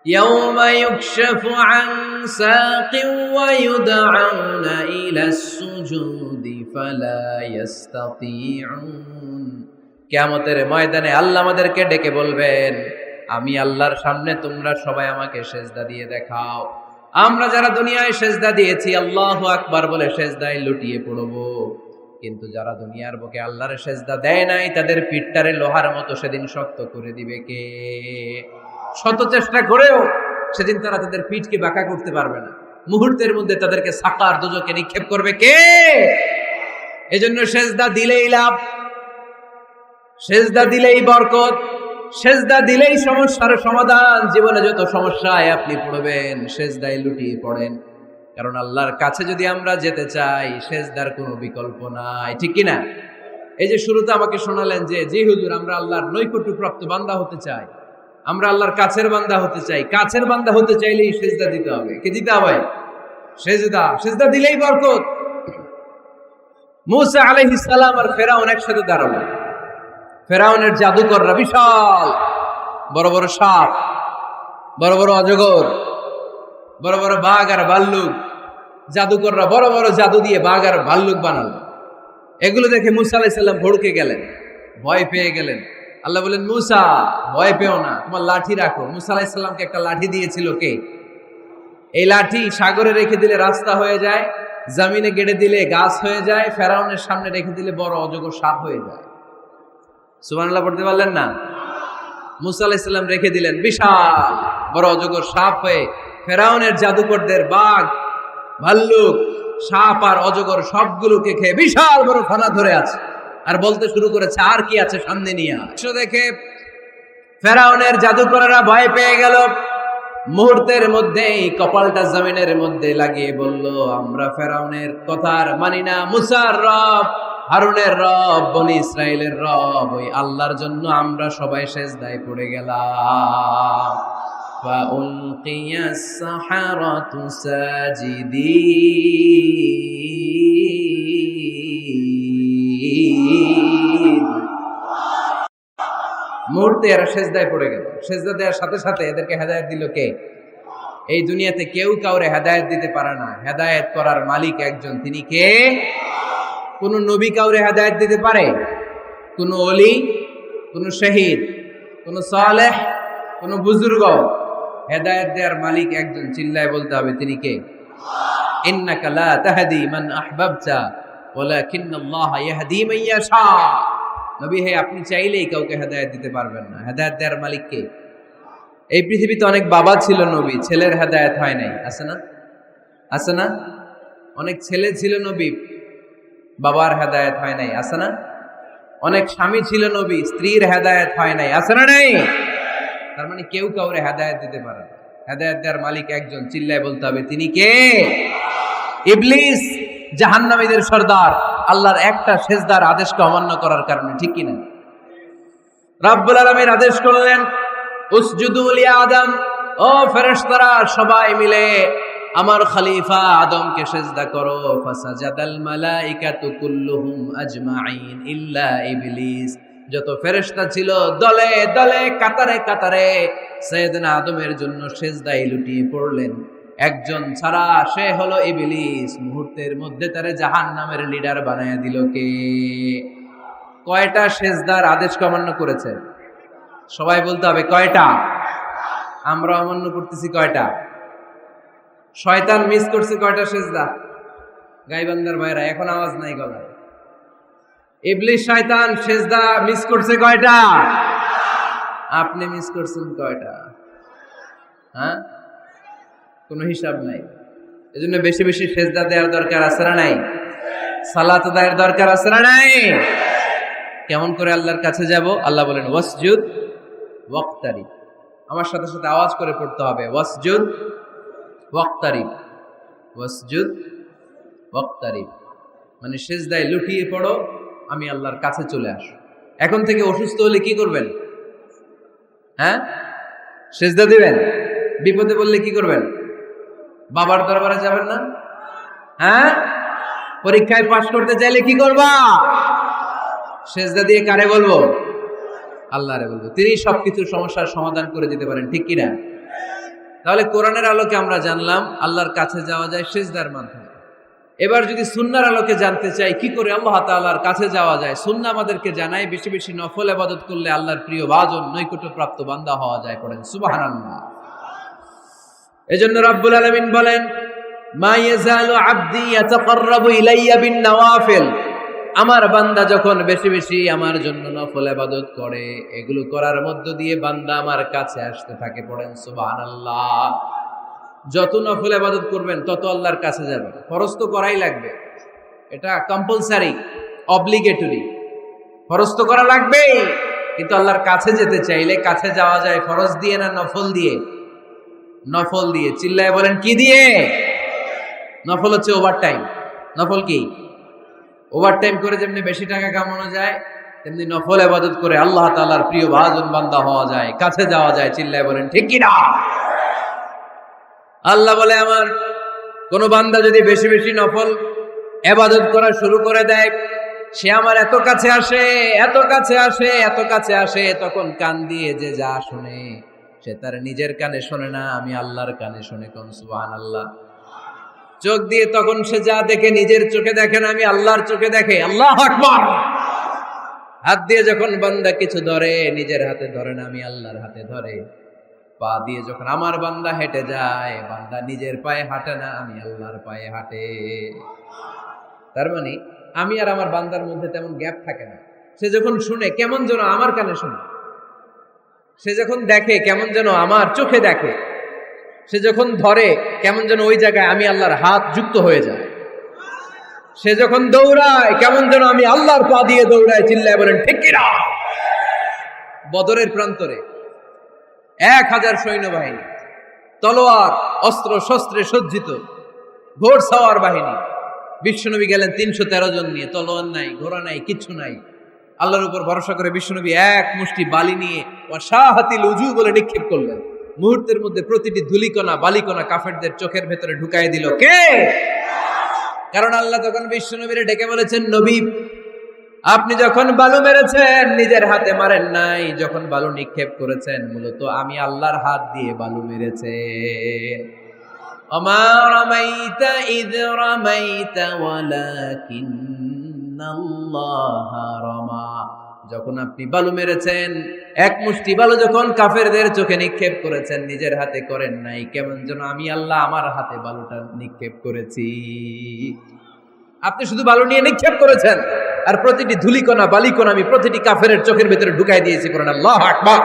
ইয়াউমা ইউকশাফু আন সাকিন ওয়া ইউদআউনা ইলাস সুজুদি ফালা ইস্তাতিউন। কিয়ামতের ময়দানে আল্লাহ আমাদেরকে ডেকে বলবেন, আমি আল্লাহর সামনে তোমরা সবাই আমাকে সিজদা দিয়ে দেখাও। আমরা যারা দুনিয়ায় সিজদা দিয়েছি আল্লাহু আকবার বলে সিজদায় লুটিয়ে পড়ব, কিন্তু যারা দুনিয়ার বুকে আল্লাহর সিজদা দেয় নাই তাদের পিঠটারে লোহার মতো সেদিন শক্ত করে দিবে কে? শত চেষ্টা করেও সেদিন তারা তাদের পিঠকে বাঁকা করতে পারবে না। মুহূর্তের মধ্যে তাদেরকে সাকার দোজকে নিক্ষেপ করবে কে? এজন্য সিজদা দিলেই লাভ, সিজদা দিলেই বরকত, সিজদা দিলেই সমস্যার সমাধান। জীবনে যত সমস্যায় আপনি পড়বেন সিজদায় লুটিয়ে পড়েন, কারণ আল্লাহর কাছে যদি আমরা যেতে চাই সিজদার কোনো বিকল্প নাই, ঠিক কি না? এই যে শুরুতে আমাকে শোনালেন যে জি হুজুর, আমরা আল্লাহর নৈকট্যপ্রাপ্ত বান্দা হতে চাই, আমরা আল্লাহর কাছের বান্দা হতে চাই। কাছের বান্দা হতে চাইলেই সিজদা দিতে হবে। কি দিতে হবে? সিজদা। সিজদা দিলেই বরকত। মূসা আলাইহিস সালাম আর ফেরাউন একসাথে দাঁড়ালো। ফেরাউনের জাদুকররা বিশাল বড় বড় সাপ, বড় বড় অজগর, বড় বড় বাঘ আর ভাল্লুক। জাদুকররা বড় বড় জাদু দিয়ে বাঘ আর ভাল্লুক বানালো। এগুলো দেখে মূসা আলাইহিস সালাম ভড়কে গেলেন, ভয় পেয়ে গেলেন। আল্লাহ বলেন, মূসা ভয় পেও না, তোমার লাঠি রাখো। মূসা আলাইহিস সালামকে একটা লাঠি দিয়েছিল কে? এই লাঠি সাগরে রেখে দিলে রাস্তা হয়ে যায়, জমিনে গেড়ে দিলে গাছ হয়ে যায়, ফেরাউনের সামনে রেখে দিলে বড় অজগর সাপ হয়ে যায়। সুবহানাল্লাহ পড়তে পারলেন না? মূসা আলাইহিস সালাম রেখে দিলেন বিশাল বড় অজগর সাপ হয়ে ফেরাউনের জাদুকরদের বাঘ, ভাল্লুক, সাপ আর অজগর সবগুলোকে খেয়ে বিশাল বড় ফানা ধরে আছে। আর বলতে শুরু করেছে, আর কি আছে সামনে নিয়ে। দেখে ফেরাউনের জাদুকরেরা ভয় পেয়ে গেল। মুহূর্তের মধ্যেই কপালটা জমিনের মধ্যে লাগিয়ে বলল, আমরা ফেরাউনের কথা আর মানি না। মুসার রব, হারুনের রব, বনি ইসরাইলের রব, ওই আল্লাহর জন্য আমরা সবাই সিজদায় পড়ে গেলাম। ফাউলকিয়াস সাহারাতু সাজিদিন। মুহূর্তে এরা সিজদায় পড়ে গেল। সিজদা দেওয়ার সাথে সাথে এদেরকে হেদায়েত দিল কে? এই দুনিয়াতে কেউ কাউরে হেদায়েত দিতে পারে না, হেদায়েত করার মালিক একজন, তিনি কে? কোন নবী কাউরে হেদায়েত দিতে পারে? কোন ওলি, কোন শহীদ, কোন সালেহ, কোন বুজুর্গ? হেদায়েত দেওয়ার মালিক একজন, চিল্লায় বলতে হবে তিনি কে? ইন্নাকা লা তাহদি মান আহবাবতা ওয়ালাকিন্নাল্লাহা ইয়াহদি মান ইয়াশা। নবী হে, আপনি চাইলেই কাউকে হেদায়েত দিতে পারবেন না। হেদায়েত দেওয়ার মালিক কে? এই পৃথিবীতে অনেক বাবা ছিল নবী, ছেলের হেদায়েত হয় নাই, আছে না? আছে না? অনেক ছেলে ছিল নবী, বাবার হেদায়েত হয় নাই, আছে না? অনেক স্বামী ছিল নবী, স্ত্রীর হেদায়েত হয় নাই, আছে না? নাই। তার মানে কেউ কাউরে হেদায়েত দিতে পারে না। হেদায়েত দেওয়ার মালিক একজন, চিল্লায় বলতে হবে তিনি কে? ইবলিস জাহান্নামীদের সর্দার আল্লাহর একটা সেজদার আদেশকে অমান্য করার কারণে, ঠিক কিনা? রব্বুল আলামিন আদেশ করলেন, উসজুদু লি আদম, ও ফেরেশতারা সবাই মিলে আমার খলিফা আদমকে সিজদা করো। ফাসাজাদাল মালাইকাতু কুল্লুহুম আজমাইন ইল্লা ইবলিস, যত ফেরেশতা ছিল দলে দলে কাতারে কাতারে সাইয়েদনা আদমের জন্য সিজদায় লুটিয়ে পড়লেন। একজন ছাড়া, সে হলো ইবলিস। মুহূর্তের মধ্যে তারে জাহান্নামের লিডার বানায়া দিল কে? কয়টা সিজদার আদেশকে অমান্য করেছে? সবাই বলতে হবে কয়টা? আমরা অমান্য করতেছি কয়টা? শয়তান মিস করছে কয়টা সিজদা? গাইবান্দার ভাইরা এখন আওয়াজ নাই গলায়। ইবলিস শয়তান সিজদা মিস করছে কয়টা? আপনি মিস করছেন কয়টা? হ্যাঁ, কোনো হিসাব নাই। এজন্য বেশি বেশি সিজদা দেওয়ার দরকার আছে না নাই? সালাত দেওয়ার দরকার আছে না নাই? কেমন করে আল্লাহর কাছে যাব? আল্লাহ বলেন ওয়াসজুদ ওয়াক্তারিব। আমার সাথে সাথে আওয়াজ করে পড়তে হবে, ওয়াসজুদ ওয়াক্তারিব, ওয়াসজুদ ওয়াক্তারিব। মানে সিজদায় লুটিয়ে পড়ো, আমি আল্লাহর কাছে চলে আসো। এখন থেকে অসুস্থ হলে কি করবেন? হ্যাঁ, সিজদা দিবেন। বিপদে বললে কি করবেন? বাবার দরবারে যাবেন না? হ্যাঁ, পরীক্ষায় পাশ করতে চাইলে কি করবা? সিজদা দিয়ে কারে বলবো? আল্লাহরে বলবো। তিনি সবকিছুর সমস্যার সমাধান করে দিতে পারেন, ঠিক কিনা? তাহলে কোরআনের আলোকে আমরা জানলাম আল্লাহর কাছে যাওয়া যায় সিজদার মাধ্যমে। এবার যদি সুন্নাহর আলোকে জানতে চাই কি করে আল্লাহ তাআলার কাছে যাওয়া যায়, সুন্নাহ আমাদেরকে জানায় বেশি বেশি নফল ইবাদত করলে আল্লাহর প্রিয় ভাজন নৈকট্যপ্রাপ্ত বান্দা হওয়া যায়। পড়েন সুবহানাল্লাহ। এজন্য রাব্বুল আলামিন বলেন, মা ইয়াজালু আবদি ইয়াতাকাররাবু ইলাইয়া বিন নওয়াফিল, আমার বান্দা যখন বেশি বেশি আমার জন্য নফল ইবাদত করে, এগুলো করার মধ্য দিয়ে বান্দা আমার কাছে আসতে থাকে। পড়েন সুবহানাল্লাহ। যত নফল ইবাদত করবেন তত আল্লাহর কাছে যাবেন। ফরজ তো করাই লাগবে, এটা কম্পালসারি, অব্লিগেটরি। ফরজ তো করা লাগবেই, কিন্তু আল্লাহর কাছে যেতে চাইলে কাছে যাওয়া যায় ফরজ দিয়ে না নফল দিয়ে? নফল দিয়ে। চিল্লায় বলেন কি দিয়ে? নফল হচ্ছে ওভারটাইম। নফল কি? ওভারটাইম করে যেমনি বেশি টাকা কামানো যায়, তেমনি নফল ইবাদত করে আল্লাহ তাআলার প্রিয় ভাজন বান্দা হওয়া যায়, কাছে যাওয়া যায়। চিল্লায় বলেন ঠিক কি না? আল্লাহ বলে, আমার কোন বান্দা যদি বেশি বেশি নফল ইবাদত করা শুরু করে দেয়, সে আমার এত কাছে আসে, এত কাছে আসে, এত কাছে আসে, তখন কান দিয়ে যে যা শুনে সে তার নিজের কানে শোনে না, আমি আল্লাহর কানে শুনে। কোন সুবহানাল্লাহ। চোখ দিয়ে তখন সে যা দেখে নিজের চোখে দেখে না, আমি আল্লাহর চোখে দেখে। আল্লাহু আকবার। হাত দিয়ে যখন বান্দা কিছু ধরে, নিজের হাতে ধরে না, আমি আল্লাহর হাতে ধরে। পা দিয়ে যখন আমার বান্দা হেঁটে যায়, বান্দা নিজের পায়ে হাঁটে না, আমি আল্লাহর পায়ে হাঁটে। তার মানে আমি আর আমার বান্দার মধ্যে তেমন গ্যাপ থাকে না। সে যখন শুনে কেমন যেন আমার কানে শুনে, সে যখন দেখে কেমন যেন আমার চোখে দেখে, সে যখন ধরে কেমন যেন ওই জায়গায় আমি আল্লাহর হাত যুক্ত হয়ে যায়, সে যখন দৌড়ায় কেমন যেন আমি আল্লাহর পা দিয়ে দৌড়ায়। চিল্লায় বলেন ঠিক কিনা? বদরের প্রান্তরে 1000 সৈন্যবাহিনী, তলোয়ার অস্ত্র শস্ত্রে সজ্জিত, ঘোড় সাওয়ার বাহিনী। বিশ্বনবী গেলেন 313 জন নিয়ে, তলোয়ার নাই, ঘোড়া নাই, কিচ্ছু নাই। আল্লাহর উপর ভরসা করে বিশ্বনবী এক মুষ্টি বালি নিয়ে ওয়াশাহাতিল উজু বলে নিক্ষেপ করলেন। মুহূর্তের মধ্যে প্রতিটি ধুলিকণা বালিকণা কাফেরদের চোখের ভেতরে ঢুকাই দিল কে? কারণ আল্লাহ তখন বিশ্বনবীরে ডেকে বলেছেন, নবী আপনি যখন বালু মেরেছেন নিজের হাতে মারেন নাই, যখন বালু নিক্ষেপ করেছেন মূলত আমি আল্লাহর হাত দিয়ে বালু মেরেছেন। ওমা রামাইতা ইয রামাইতা ওয়ালাকিন্নাল্লাহা রামা, যখন আপনি বালু মেরেছেন, এক মুষ্টি বালু যখন কাফেরদের চোখে নিক্ষেপ করেছেন, নিজের হাতে করেন নাই, কেমন যেন আমি আল্লাহ আমার হাতে বালুটা নিক্ষেপ করেছি। আপনি শুধু বালু নিয়ে নিক্ষেপ করেছেন, আর প্রতিটি ধুলিকণা বালিকণা আমি প্রতিটি কাফেরের চোখের ভেতরে ঢুকাই দিয়েছি। করেন আল্লাহু আকবার।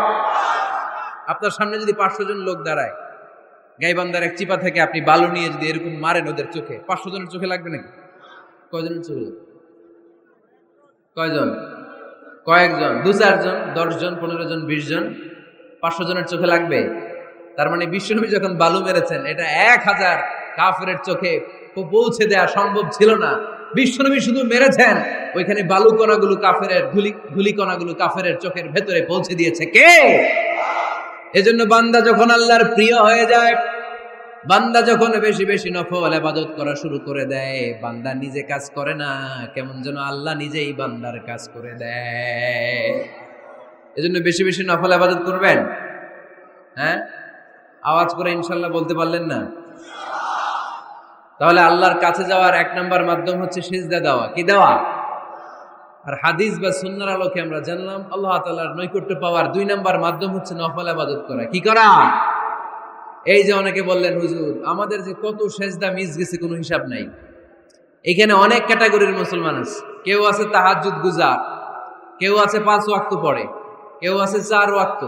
আপনার সামনে যদি 500 জন লোক দাঁড়ায়, গাইবান্ধার এক চিপা থেকে আপনি বালু নিয়ে যদি এরকম মারেন ওদের চোখে, 500 জনের চোখে লাগবে নাকি? কয়জনের চোখে লাগবে? কয়জন? কয়েকজন, 2-4 জন, 10 জন, 15 জন, 20 জন, 500 জনের চোখে লাগবে? তার মানে বিশ্বনবী যখন বালু মেরেছেন, এটা 1000 কাফেরের চোখে পৌঁছে দেয়া সম্ভব ছিল না। বিশ্বনবী শুধু মেরেছেন, ওইখানে বালুকণাগুলো কাফেরের ধুলিকণাগুলো কাফেরের চোখের ভেতরে পৌঁছে দিয়েছে কে? এজন্য বান্দা যখন আল্লাহর প্রিয় হয়ে যায়, বান্দা যখন বেশি বেশি নফল ইবাদত করা শুরু করে দেয়, বান্দা নিজে কাজ করে না, কেমন যেন আল্লাহ নিজেই বান্দার কাজ করে দেয়। এজন্য বেশি বেশি নফল ইবাদত করবেন। হ্যাঁ, আওয়াজ করে ইনশাল্লাহ বলতে পারলেন না? তাহলে আল্লাহর কাছে যাওয়ার এক নাম্বার মাধ্যম হচ্ছে সিজদা দেওয়া। কি দেওয়া? আর হাদিস বা সুন্নাহর আলোকে আমরা জানলাম আল্লাহ তাআলার নৈকট্য পাওয়ার 2 নাম্বার মাধ্যম হচ্ছে নফল ইবাদত করা। কি করা? এই যে অনেকে বললেন হুজুর আমাদের যে কত সেজদা মিস গেছে কোনো হিসাব নাই। এখানে অনেক ক্যাটাগরির মুসলমান আছে। কেউ আছে তাহাজ্জুদ গুজার, কেউ আছে 5 ওয়াক্ত পড়ে, কেউ আছে 4 ওয়াক্ত,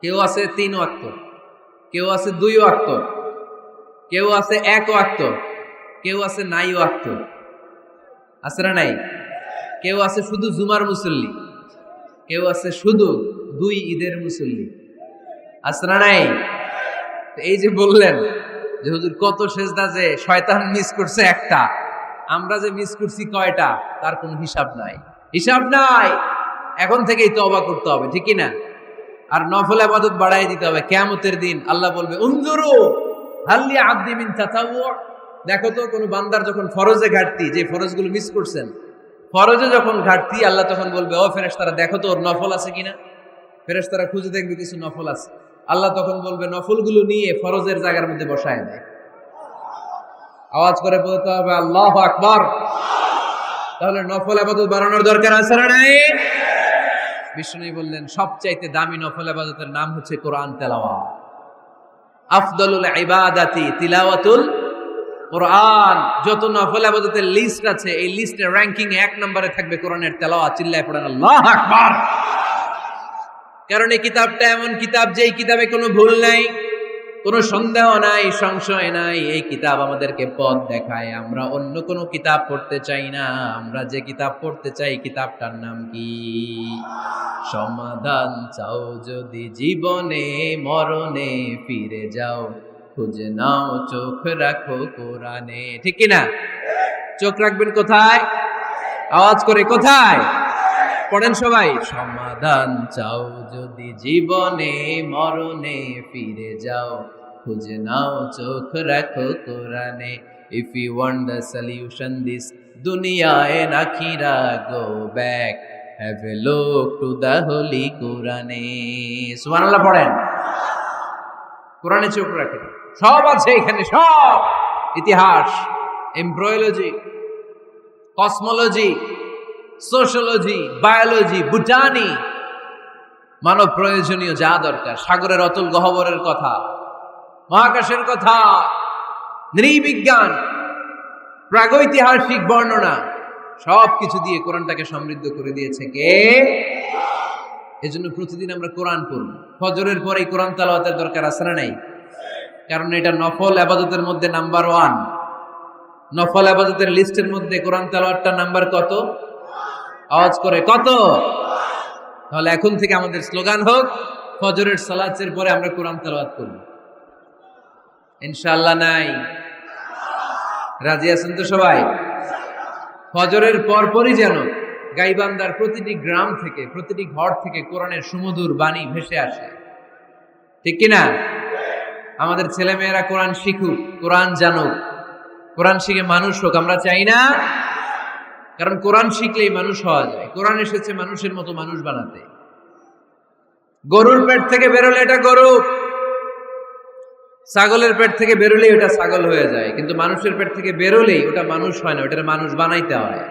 কেউ আছে 3 ওয়াক্ত, কেউ আছে 2 ওয়াক্ত, কেউ আছে 1 ওয়াক্ত, কেউ আছে নাই ওয়াক্ত। আছে না নাই? কেউ আছে শুধু জুমার মুসল্লি, কেউ আছে শুধু 2 ঈদের মুসল্লি। আছে না নাই? এই যে বললেন যে হুজুর কত সেজদা যে শয়তান মিস করছে একটা, আমরা যে মিস করছি কয়টা তার কোনো হিসাব নাই। হিসাব নাই। এখন থেকেই তওবা করতে হবে, ঠিক কি না? আর নফল ইবাদত বাড়াই দিতে হবে। কিয়ামতের দিন আল্লাহ বলবে উনজুরু হাল্লি আবদি মিন তাতাওয়ু, দেখো তো কোন বান্দার যখন ফরজে ঘাটতি, যে ফরজগুলো মিস করছেন, ফরজে যখন ঘাটতি, আল্লাহ তখন বলবে ও ফেরেশতারা দেখো তো ওর নফল আছে কিনা। ফেরেশতারা খুঁজে দেখবে কিছু নফল আছে, আল্লাহ তখন বলবে নফলগুলো নিয়ে ফরজের জায়গার মধ্যে বসায় দেয়। আওয়াজ করে বলতে হবে আল্লাহু আকবার। তাহলে নফল ইবাদত বাড়ানোর দরকার আছে না নাই? বিষ্ণু বললেন সবচাইতে দামি নফল ইবাদতের নাম হচ্ছে কোরআন তেলাওয়াত। আফদলুল ইবাদাতি তিলাওয়াতুল কোরআন। যত নফল ইবাদতের লিস্ট আছে, এই লিস্টের র‍্যাঙ্কিং এ 1 নম্বরে থাকবে কোরআনের তেলাওয়াত। চিল্লায় পড়েন আল্লাহু আকবার। কারণ এই কিতাবটা এমন কিতাব, যেই কিতাবে কোনো ভুল নাই, কোনো সন্দেহ নাই, সংশয় নাই। এই কিতাব আমাদেরকে পথ দেখায়। আমরা অন্য কোনো কিতাব পড়তে চাই না। আমরা যে কিতাব পড়তে চাই, কিতাবটার নাম কি? সমাধান চাও যদি জীবনে, মরণে ফিরে যাও, খুঁজে নাও চোখ রাখো কোরআনে। ঠিক কি না? চোখ রাখবেন কোথায়? আওয়াজ করে কোথায়? পড়েন সবাই। সমাধান চাও যদি জীবনে, মরণে ফিরে যাও, খুঁজে নাও চোখ রাখো কোরআনে। If you want the solution this dunya and akhira, go back, have a look to the holy Quran. সুবহানাল্লাহ পড়েন। কোরআনে চোখ রাখেন, সব আছে এখানে, সব। ইতিহাস, embryology, cosmology, sociology, biology, botany, মানব প্রয়োজনীয় যা দরকার, সাগরের অতল গহ্বরের কথা, মহাকাশের কথা, নৃবিজ্ঞান, প্রাগৈতিহাসিক বর্ণনা, সবকিছু দিয়ে কোরআনটাকে সমৃদ্ধ করে দিয়েছে কে? এজন্য প্রতিদিন আমরা কোরআন পড়ব। ফজরের পরেই কোরআন তেলাওয়াতের দরকার আছে না নাই? কারণ এটা নফল ইবাদতের মধ্যে নাম্বার 1। নফল ইবাদতের লিস্টের মধ্যে কোরআন তেলাওয়াতটা নাম্বার কত? আওয়াজ করে কত? তাহলে এখন থেকে আমাদের স্লোগান হোক, ফজরের সালাতের পরে আমরা কোরআন তেলাওয়াত করব। ইনশাআল্লাহ নাই? রাজি আছেন তো সবাই? ফজরের পরপরই যেন গাইবান্দার প্রতিটি গ্রাম থেকে, প্রতিটি ঘর থেকে কোরআনের সুমধুর বাণী ভেসে আসে। ঠিক কিনা? আমাদের ছেলেমেয়েরা কোরআন শিখুক, কোরআন জানুক, কোরআন শিখে মানুষ হোক। আমরা চাই না? কারণ কোরআন শিখলেই মানুষ হওয়া যায়। কোরআন এসেছে মানুষের মতো মানুষ বানাতে। গরুর পেট থেকে বেরোলে এটা গরু, ছাগলের পেট থেকে বেরোলেই ওটা ছাগল হয়ে যায়, কিন্তু মানুষের পেট থেকে বেরোলেই ওটা মানুষ হয় না, ওটা মানুষ বানাইতে হয়।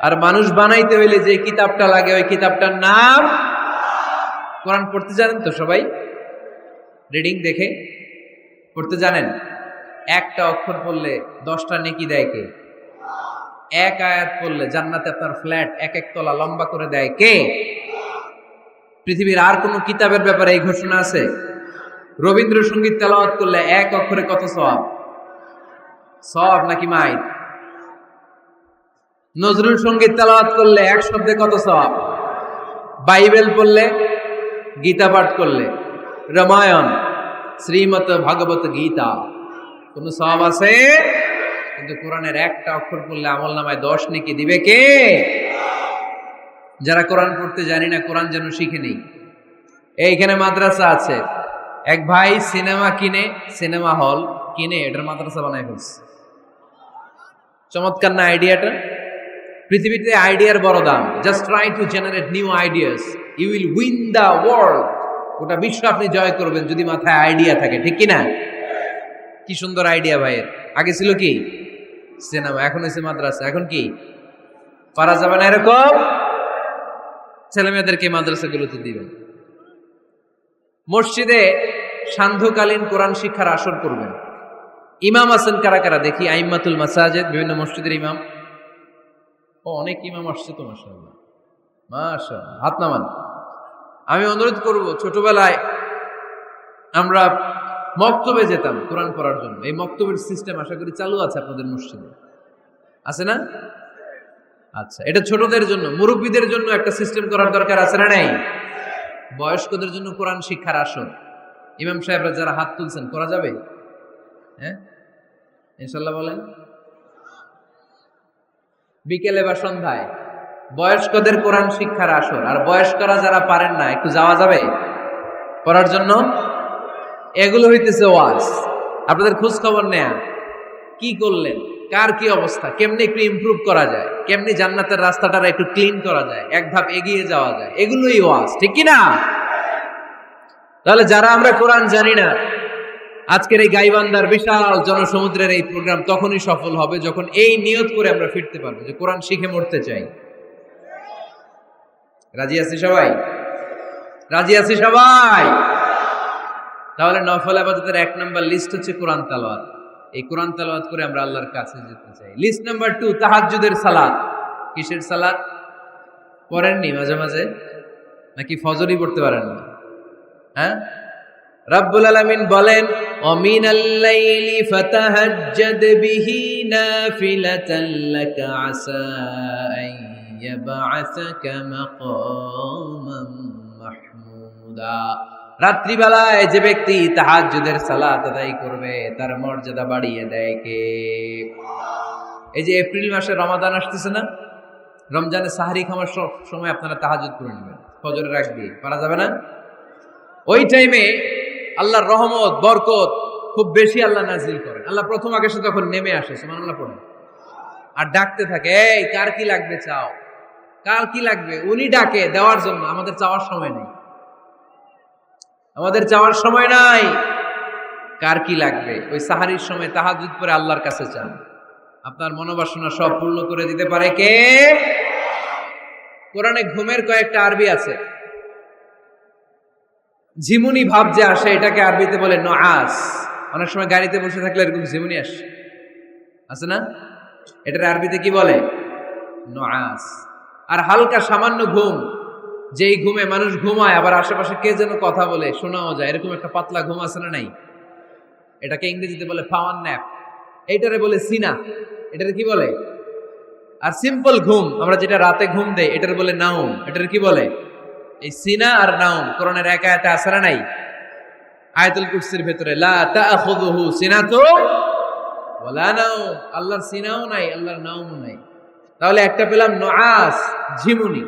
আর মানুষ বানাইতে হইলে যে কিতাবটা লাগে, ওই কিতাবটার নাম কোরআন। পড়তে জানেন তো সবাই? রিডিং দেখে পড়তে জানেন? একটা অক্ষর পড়লে 10টা নেকি দেয় কে? এক আয়াত পড়লে জান্নাতে আপনার ফ্ল্যাট 1-1 তলা লম্বা করে দেয় কে? পৃথিবীর আর কোন কিতাবের ব্যাপারে এই ঘোষণা আছে? রবীন্দ্রসঙ্গীত তেলাওয়াত করলে 1 অক্ষরে কত সওয়াব? সওয়াব নাকি মাইর? নজরুল সঙ্গীত তেলাওয়াত করলে 1 শব্দে কত সওয়াব? বাইবেল পড়লে, গীতা পাঠ করলে, রামায়ণ, শ্রীমৎ ভাগবত গীতা, কোন সওয়াব আছে? কিন্তু কোরআনের একটা অক্ষর পড়লে আমলনামায় 10 নেকি দিবে কে? যারা কোরআন পড়তে জানি না, কোরআন যেন শিখে নেই। এইখানে মাদ্রাসা আছে, এক ভাই সিনেমা কিনে, সিনেমা হল কিনে এটার মাদ্রাসা বানায় ফেলছে। চমৎকার না আইডিয়াটা? পৃথিবীতে আইডিয়ার বড় দাম। Just try to generate new ideas, you will win the world. গোটা বিশ্ব আপনি জয় করবেন যদি মাথায় আইডিয়া থাকে, ঠিক কি না? কি সুন্দর আইডিয়া ভাইয়ের। আগে ছিল কি সিনেমা, এখন হয়েছে মাদ্রাসা। এখন কি পারা যাবে না এরকম? ছেলে মেয়েদেরকে মাদ্রাসাগুলোতে দিবেন। মসজিদে সান্ধ্যকালীন কোরআন শিক্ষার আসর করবেন। ইমাম আছেন কারা কারা দেখি? আইম্মাতুল মাসাজিদ, বিভিন্ন মসজিদের ইমাম। ও, অনেক ইমাম আসছে তো, মাশাআল্লাহ মাশাআল্লাহ, হাত নামান। আমি অনুরোধ করব, ছোটবেলায় আমরা মক্তবে যেতাম কোরআন পড়ার জন্য। এই মক্তবের সিস্টেম আশা করি চালু আছে আপনাদের মসজিদে, আছে না? আচ্ছা, এটা ছোটদের জন্য। মুরব্বীদের জন্য একটা সিস্টেম করার দরকার আছে না নাই? বয়স্কদের জন্য কোরআন শিক্ষার আসর। ইমাম সাহেবরা যারা হাত তুলছেন, করা যাবে? হ্যাঁ, ইনশাল্লাহ বলেন। বিকেলে বা সন্ধ্যায় বয়স্কদের কোরআন শিক্ষার আসর। আর বয়স্করা যারা পারেন না, একটু যাওয়া যাবে পড়ার জন্য? এগুলো হইতেছে ওয়াজ। আপনাদের খোঁজ খবর নেয়া, কি করলেন, কার কি অবস্থা, কেমনি একটু ইমপ্রুভ করা যায়, কেমনি জান্নাতের রাস্তাটা একটু ক্লিন করা যায়, এক ধাপ এগিয়ে যাওয়া যায়, এগুলোই ওয়াজ, ঠিক কি না? তাহলে যারা আমরা কোরআন জানি না, আজকের এই গাইবান্ধার বিশাল জনসমুদ্রের এই প্রোগ্রাম তখনই সফল হবে যখন এই নিয়ত করে আমরা ফিরতে পারবো যে কোরআন শিখে মরতে চাই। রাজি আছি সবাই? রাজি আছি সবাই? তাহলে নফল ইবাদতের 1 নাম্বার লিস্ট হচ্ছে কোরআন তেলাওয়াত। এই কোরআন তেলাওয়াত করে আমরা আল্লাহর কাছে যেতে চাই। লিস্ট নাম্বার 2, তাহাজ্জুদের সালাত। কিসের সালাত? পড়েননি মাঝে মাঝে নাকি ফজরই পড়তে পারেন না? হ্যাঁ, রাব্বুল আলামিন বলেন, ওমিনাল লাইলি ফাতাহাজ্জাদ বিহি নাফিলাতান লাকা আসা আন ইয়াবআসাকা মাকামান মাহমুদা। রাত্রিবেলায় যে ব্যক্তি তাহাজ্জুদের সালাত আদায় করবে তার মর্যাদা বাড়িয়ে দেয় কে? এই যে এপ্রিল মাসে রমাদান আসতেছে না, রমজানে সাহরি খাওয়ার সময় আপনারা তাহাজ্জুদ করে নেবেন, ফজরের আগ দিয়ে। পারা যাবে না? ওই টাইমে আল্লাহর রহমত বরকত খুব বেশি আল্লাহ নাজিল করেন। আল্লাহ প্রথম আকাশে তখন নেমে আসে, সুবহানাল্লাহ পড়েন, আর ডাকতে থাকে, এই কার কি লাগবে চাও, কার কি লাগবে। উনি ডাকে দেওয়ার জন্য, আমাদের চাওয়ার সময় নেই, আমাদের চাওয়ার সময় নাই। কার কি লাগবে ওই সাহারির সময় তাহাজ্জুদ পড়ে আল্লাহর কাছে চান, আপনার মনোবাসনা সব পূর্ণ করে দিতে পারে কে? কোরআনে ঘুমের কয়েকটা আরবি আছে। ঝিমুনি ভাব যে আসে এটাকে আরবিতে বলে নুআস। অনেক সময় গাড়িতে বসে থাকলে এরকম ঝিমুনি আসে, আছে না? এটার আরবিতে কি বলে? নুআস। আর হালকা সামান্য ঘুম, যেই ঘুমে মানুষ ঘুমায় আবার আশেপাশে কে যেন কথা বলে শোনাও যায়, এরকম একটা পাতলা ঘুম আছে না নাই? এটাকে ইংরেজিতে বলে পাওয়ার ন্যাপ, এইটারে বলে সিনা। এটারে কি বলে? আর সিম্পল ঘুম আমরা যেটা রাতে ঘুম দেই এটার বলে নাউম। এটার কি বলে? এই সিনা আর নাউম কোরআনের এক আয়াতে আছে না নাই? আয়াতুল কুরসির ভেতরে লা তাআখুযুহু সিনাতুন ওয়ালা নাউম, আল্লাহর সিনাও নাই, আল্লাহর নাউমও নাই। তাহলে একটা পেলাম নুআস ঝিমুনি,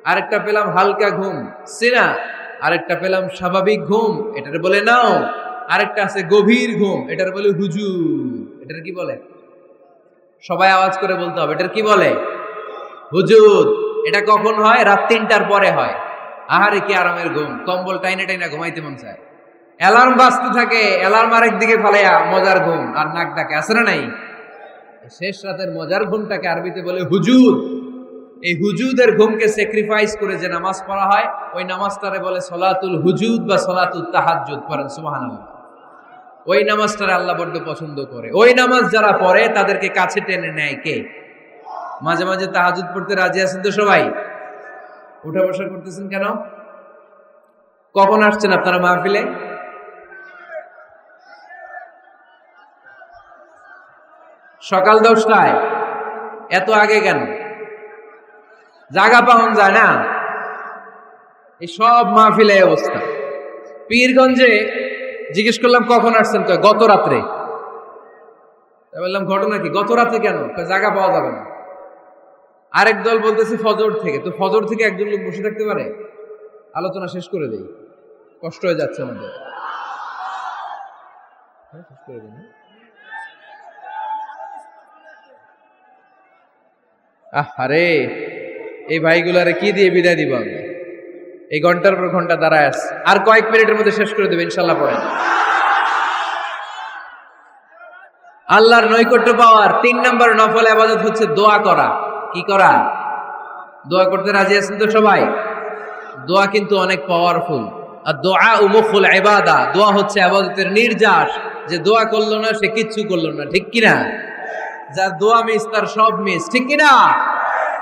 আরেকটা পেলাম হালকা ঘুম সিনা, আরেকটা পেলাম স্বাভাবিক ঘুম, এটার বলে নাউম। আরেকটা আছে গভীর ঘুম, এটার বলে হুজুদ। এটার কি বলে? সবাই আওয়াজ করে বলতে হবে, এটার কি বলে? হুজুদ। এটা কখন হয়? রাত 3টার পরে হয়। আহারে কি আরামের ঘুম, কম্বল টাইনা টাইনা ঘুমাইতে মন চায়, অ্যালার্ম বাজতে থাকে, অ্যালার্ম আরেক দিকে ফালাইয়া মজার ঘুম আর নাক ডাকে, আছে না নাই? শেষ রাতের মজার ঘুমটাকে আরবিতে বলে হুজুদ। এই হুজুদের ঘুমকে স্যাক্রিফাইস করে যে নামাজ পড়া হয় ওই নামাজটারে বলে সলাতুল হুজুদ বা সলাতুল তাহাজ্জুদ। পড়েন সুবহানাল্লাহ। ওই নামাজটারে আল্লাহ বড্ড পছন্দ করে। ওই নামাজ যারা পড়ে তাদেরকে কাছে টেনে নেয় কে? মাঝে মাঝে তাহাজ্জুদ পড়তে রাজি আছেন তো সবাই? উঠা বসা করতেছেন কেন? কখন আসছেন আপনারা মাহফিলে? সকাল 10টায়। এত আগে কেন? জায়গা পাওয়া যায় না। এই সব মাহফিলে অবস্থা। পীরগঞ্জে জিজ্ঞেস করলাম কখন আসছেন, গত রাত্রে। বললাম ঘটনা কি? গত রাতে কেন? জায়গা পাওয়া যাবে না। আরেক দল বলতেছে ফজর থেকে। তো ফজর থেকে একজন লোক বসে থাকতে পারে? আলোচনা শেষ করে দেই, কষ্ট হয়ে যাচ্ছে আমাদের। শেষ করে দিই। আরে এই ভাইগুলারে কি দিয়ে বিদায় দিব আমি? এই ঘন্টার পর ঘন্টা দাঁড়ায় আছে, আর কয়েক মিনিটের মধ্যে শেষ করে দেবে ইনশাল্লাহ। পড়েন। আল্লাহর নৈকট্য পাওয়ার 3 নম্বর নফল ইবাদত হচ্ছে দোয়া করা। কি করা? দোয়া করতে রাজি আছেন তো সবাই? দোয়া কিন্তু অনেক পাওয়ারফুল। আর দোয়া মুখুল ইবাদা, দোয়া হচ্ছে ইবাদতের নির্যাস। যে দোয়া করলো না সে কিচ্ছু করলো না, ঠিক কিনা? যার দোয়া মিস তার সব মিস, ঠিক কিনা?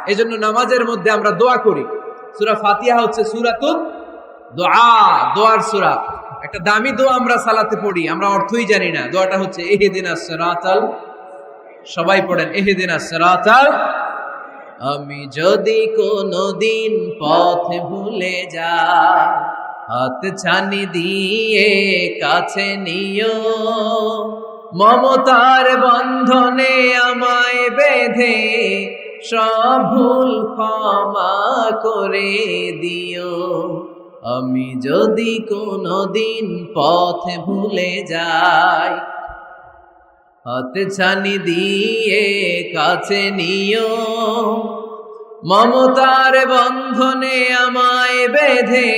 এই জন্য নামাজের মধ্যে আমরা দোয়া করি। সূরা ফাতিহা হচ্ছে সূরাতুদ দোয়া, দোয়ার সূরা। একটা দামি দোয়া আমরা সালাতে পড়ি, আমরা অর্থই জানি না। দোয়াটা হচ্ছে ইহদিনাস সিরাতাল, সবাই পড়েন ইহদিনাস সিরাতাল। আমি যদি কোনদিন পথ ভুলে যাই, হাত ছানি দিয়ে কাছে নিও, মমতার বন্ধনে আমায় বেঁধে সব ভুল ক্ষমা করে দিও। আমি যদি কোনদিন পথ ভুলে যাই, হাত ছানি দিয়ে কাছে নিও, মমতার বন্ধনে আমায় বেঁধে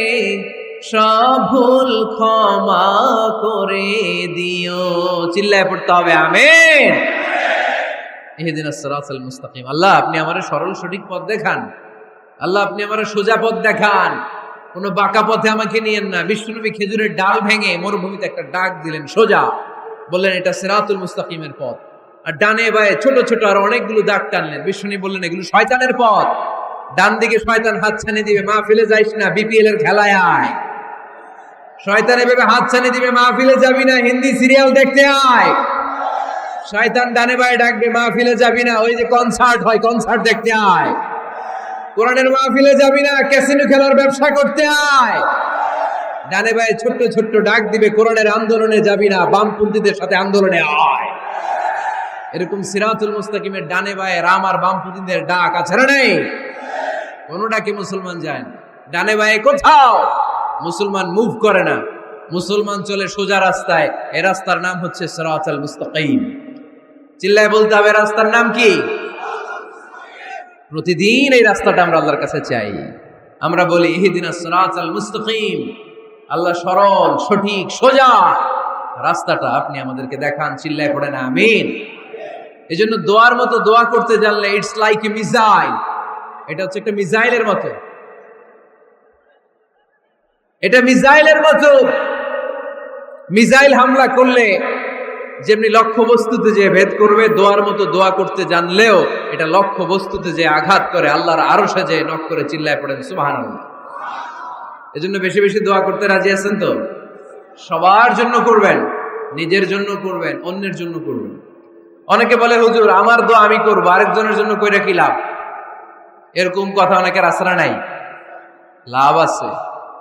সব ভুল ক্ষমা করে দিও। চিল্লায় পড়তে হবে আমিন। ইহদিনাস সিরাতাল মুস্তাকিম। আল্লাহ আপনি আমারে সরল সঠিক পথ দেখান। আল্লাহ আপনি আমারে সোজা পথ দেখান, কোনো বাঁকা পথে আমাকে নিয়েন না। বিশ্বনবী খেজুরের ডাল ভেঙে মরুভূমিতে একটা ডাক দিলেন সোজা, বললেন এটা সিরাতুল মুস্তাকিমের পথ। আর ডানে বায়ে ছোট ছোট আর অনেকগুলো দাগ টানলেন। বিশ্বনবী বললেন এগুলো শয়তানের পথ, ডান দিকে শয়তান হাত ছানি দিবে, মাহফিলে যাইস না, বিপিএল এর খেলায় আয়। শয়তান এভাবে হাত ছানি দিবে, মাহফিলে যাবি না, হিন্দি সিরিয়াল দেখতে আয়। শয়তান ডানে বায়ে ডাকবে, মাহফিলে যাবি না, ওই যে কনসার্ট হয় কনসার্ট দেখতে আয়। কোরআনের মাহফিলে যাবি না, ক্যাসিনো খেলার ব্যবসা করতে আয়। ডানে বায়ে ছোট্ট ছোট্ট ডাক দিবে, কোরআনের আন্দোলনে যাবি না, বামপন্থীদের সাথে আন্দোলনে আয়। এরকম সিরাতুল মুস্তাকিমের ডানে বায়ে রাম আর বামপন্থীদের ডাক আছে না নেই? কোনটা কি মুসলমান যায় না? ডানে বায়ে কোথাও মুসলমান মুভ করে না, মুসলমান চলে সোজা রাস্তায়। এই রাস্তার নাম হচ্ছে সিরাতুল মুস্তাকিম। চিল্লায় বলতে হবে রাস্তার নাম কি? প্রতিদিন এই রাস্তাটা আমরা আল্লাহর কাছে চাই। আমরা বলি ইহদিনাস সিরাতাল মুস্তাকিম, আল্লাহ সরল সঠিক সোজা রাস্তাটা আপনি আমাদেরকে দেখান। চিল্লায় পড়ে না আমিন। এই জন্য দোয়ার মতো দোয়া করতে জানলে ইটস লাইক এ মিসাইল। এটা হচ্ছে একটা মিসাইলের মতো, এটা মিসাইলের মতো। মিসাইল হামলা করলে যেমনি লক্ষ্য বস্তুতে যে ভেদ করবে, দোয়ার মতো দোয়া করতে জানলেও এটা লক্ষ্য বস্তুতে যে আঘাত করে, আল্লাহর আরশে যে নক করে। চিল্লায় পড়েন সুবহানাল্লাহ। এজন্য বেশি বেশি দোয়া করতে রাজি আছেন তো? সবার জন্য করবেন, নিজের জন্য করবেন, অন্যের জন্য করবেন। অনেকে বলে হুজুর আমার দোয়া আমি করবো, আরেকজনের জন্য কইরা কি লাভ? এরকম কথা অনেকের আসরা নাই। লাভ আছে।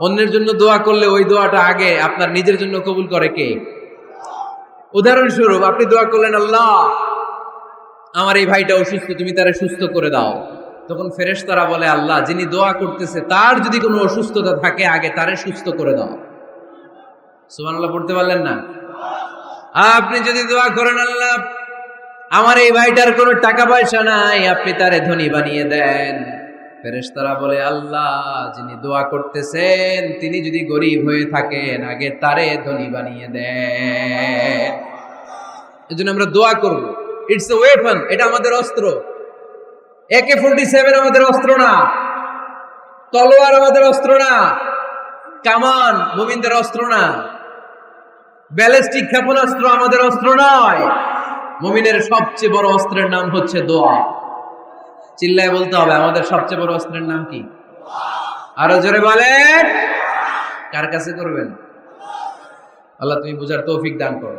অন্যের জন্য দোয়া করলে ওই দোয়াটা আগে আপনার নিজের জন্য কবুল করে কে? উদাহরণস্বরূপ আপনি দোয়া করলেন আল্লাহ আমার এই ভাইটা অসুস্থ, তুমি তারে সুস্থ করে দাও। তখন ফেরেশতারা বলে আল্লাহ যিনি দোয়া করতেছে তার যদি কোনো অসুস্থতা থাকে আগে তারে সুস্থ করে দাও। সুবহানাল্লাহ পড়তে পারলেন না? আপনি যদি দোয়া করেন আল্লাহ আমার এই ভাইটার কোনো টাকা পয়সা নাই, আপনি তারে ধনী বানিয়ে দেন। ফেরেশতারা বলে আল্লাহ যিনি দোয়া করতেছেন তিনি যদি গরিব হয়ে থাকেন আগে তারে ধনী বানিয়ে দেন। এজন্য আমরা দোয়া করব। ইটস এ ওয়েপন, এটা আমাদের অস্ত্র। AK-47 আমাদের অস্ত্র না, তলোয়ার আমাদের অস্ত্র না, কামান মুমিনদের অস্ত্র না, ব্যালিস্টিক ক্ষেপণাস্ত্র আমাদের অস্ত্র নয়। মুমিনের সবচেয়ে বড় অস্ত্রের নাম হচ্ছে দোয়া। চিল্লায় বলতে হবে আমাদের সবচেয়ে বড় অস্ত্রের নাম কি? আরো জোরে বলেন। কার কাছে করবেন? আল্লাহ তুমি বুঝার তৌফিক দান করো।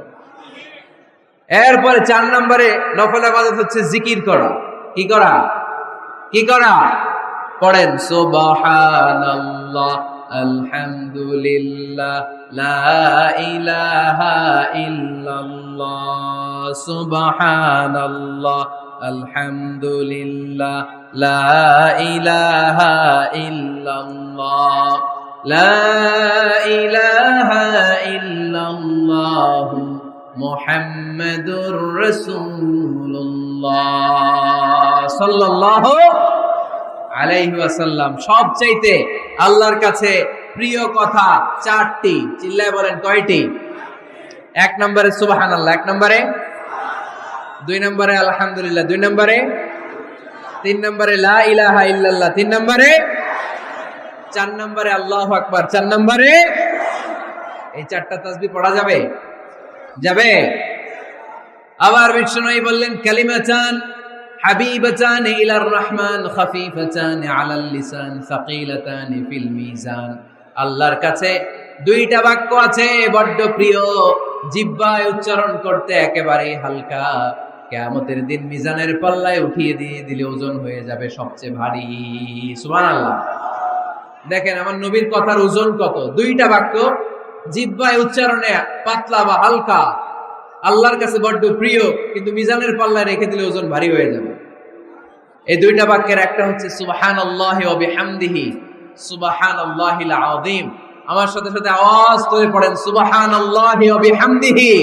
এরপরে 4 নম্বরে নফল ইবাদত হচ্ছে জিকির করা। কি করা? কি করা? পড়েন সুবহানাল্লাহ, আলহামদুলিল্লাহ, লা ইলাহা ইল্লাল্লাহ, সুবহানাল্লাহ, আলহামদুলিল্লাহ, লা ইলাহা ইল্লাল্লাহ, লা ইলাহা ইল্লাল্লাহ, মুহাম্মাদুর রাসূলুল্লাহ সাল্লাল্লাহু আলাইহি ওয়াসাল্লাম। সবচাইতে আল্লাহর কাছে প্রিয় কথা চারটি, চিল্লায় বলেন কয়টি? এক নম্বরে সুবহানাল্লাহ, এক নম্বরে, দুই নম্বরে আলহামদুলিল্লাহ, দুই নম্বরে, তিন নম্বরে লা ইলাহা ইল্লাল্লাহ, তিন নম্বরে, চার নম্বরে আল্লাহু আকবার, চার নম্বরে। এই চারটা তাসবিহ পড়া যাবে? যাবে। আবার বিষ্ণুই বললেন কালিমাতান হাবিবাতান ইলার রহমান খাফিফাতান আলাল লিসান সাকিলাতান ফিল মিজান। আল্লাহর কাছে দুইটা বাক্য আছে বড্ড প্রিয়, জিহ্বায় উচ্চারণ করতে একেবারে হালকা, কিয়ামতের দিন মিজানের পাল্লায় উঠিয়ে দিয়ে দিলে ওজন হয়ে যাবে সবচেয়ে ভারী। সুবহানাল্লাহ। দেখেন আমার নবীর কথার ওজন কত। দুইটা বাক্য জিহ্বায় উচ্চারণে পাতলা বা হালকা, আল্লাহর কাছে বড্ড প্রিয়, কিন্তু মিজানের পাল্লায় রেখে দিলে ওজন ভারী হয়ে যাবে। এই দুইটা বাক্যের একটা হচ্ছে সুবহানাল্লাহি ওয়া বিহামদিহি সুবহানাল্লাহিল আযীম। আমার সাথে সাথে আওয়াজ করে পড়েন সুবহানাল্লাহি ওয়া বিহামদিহি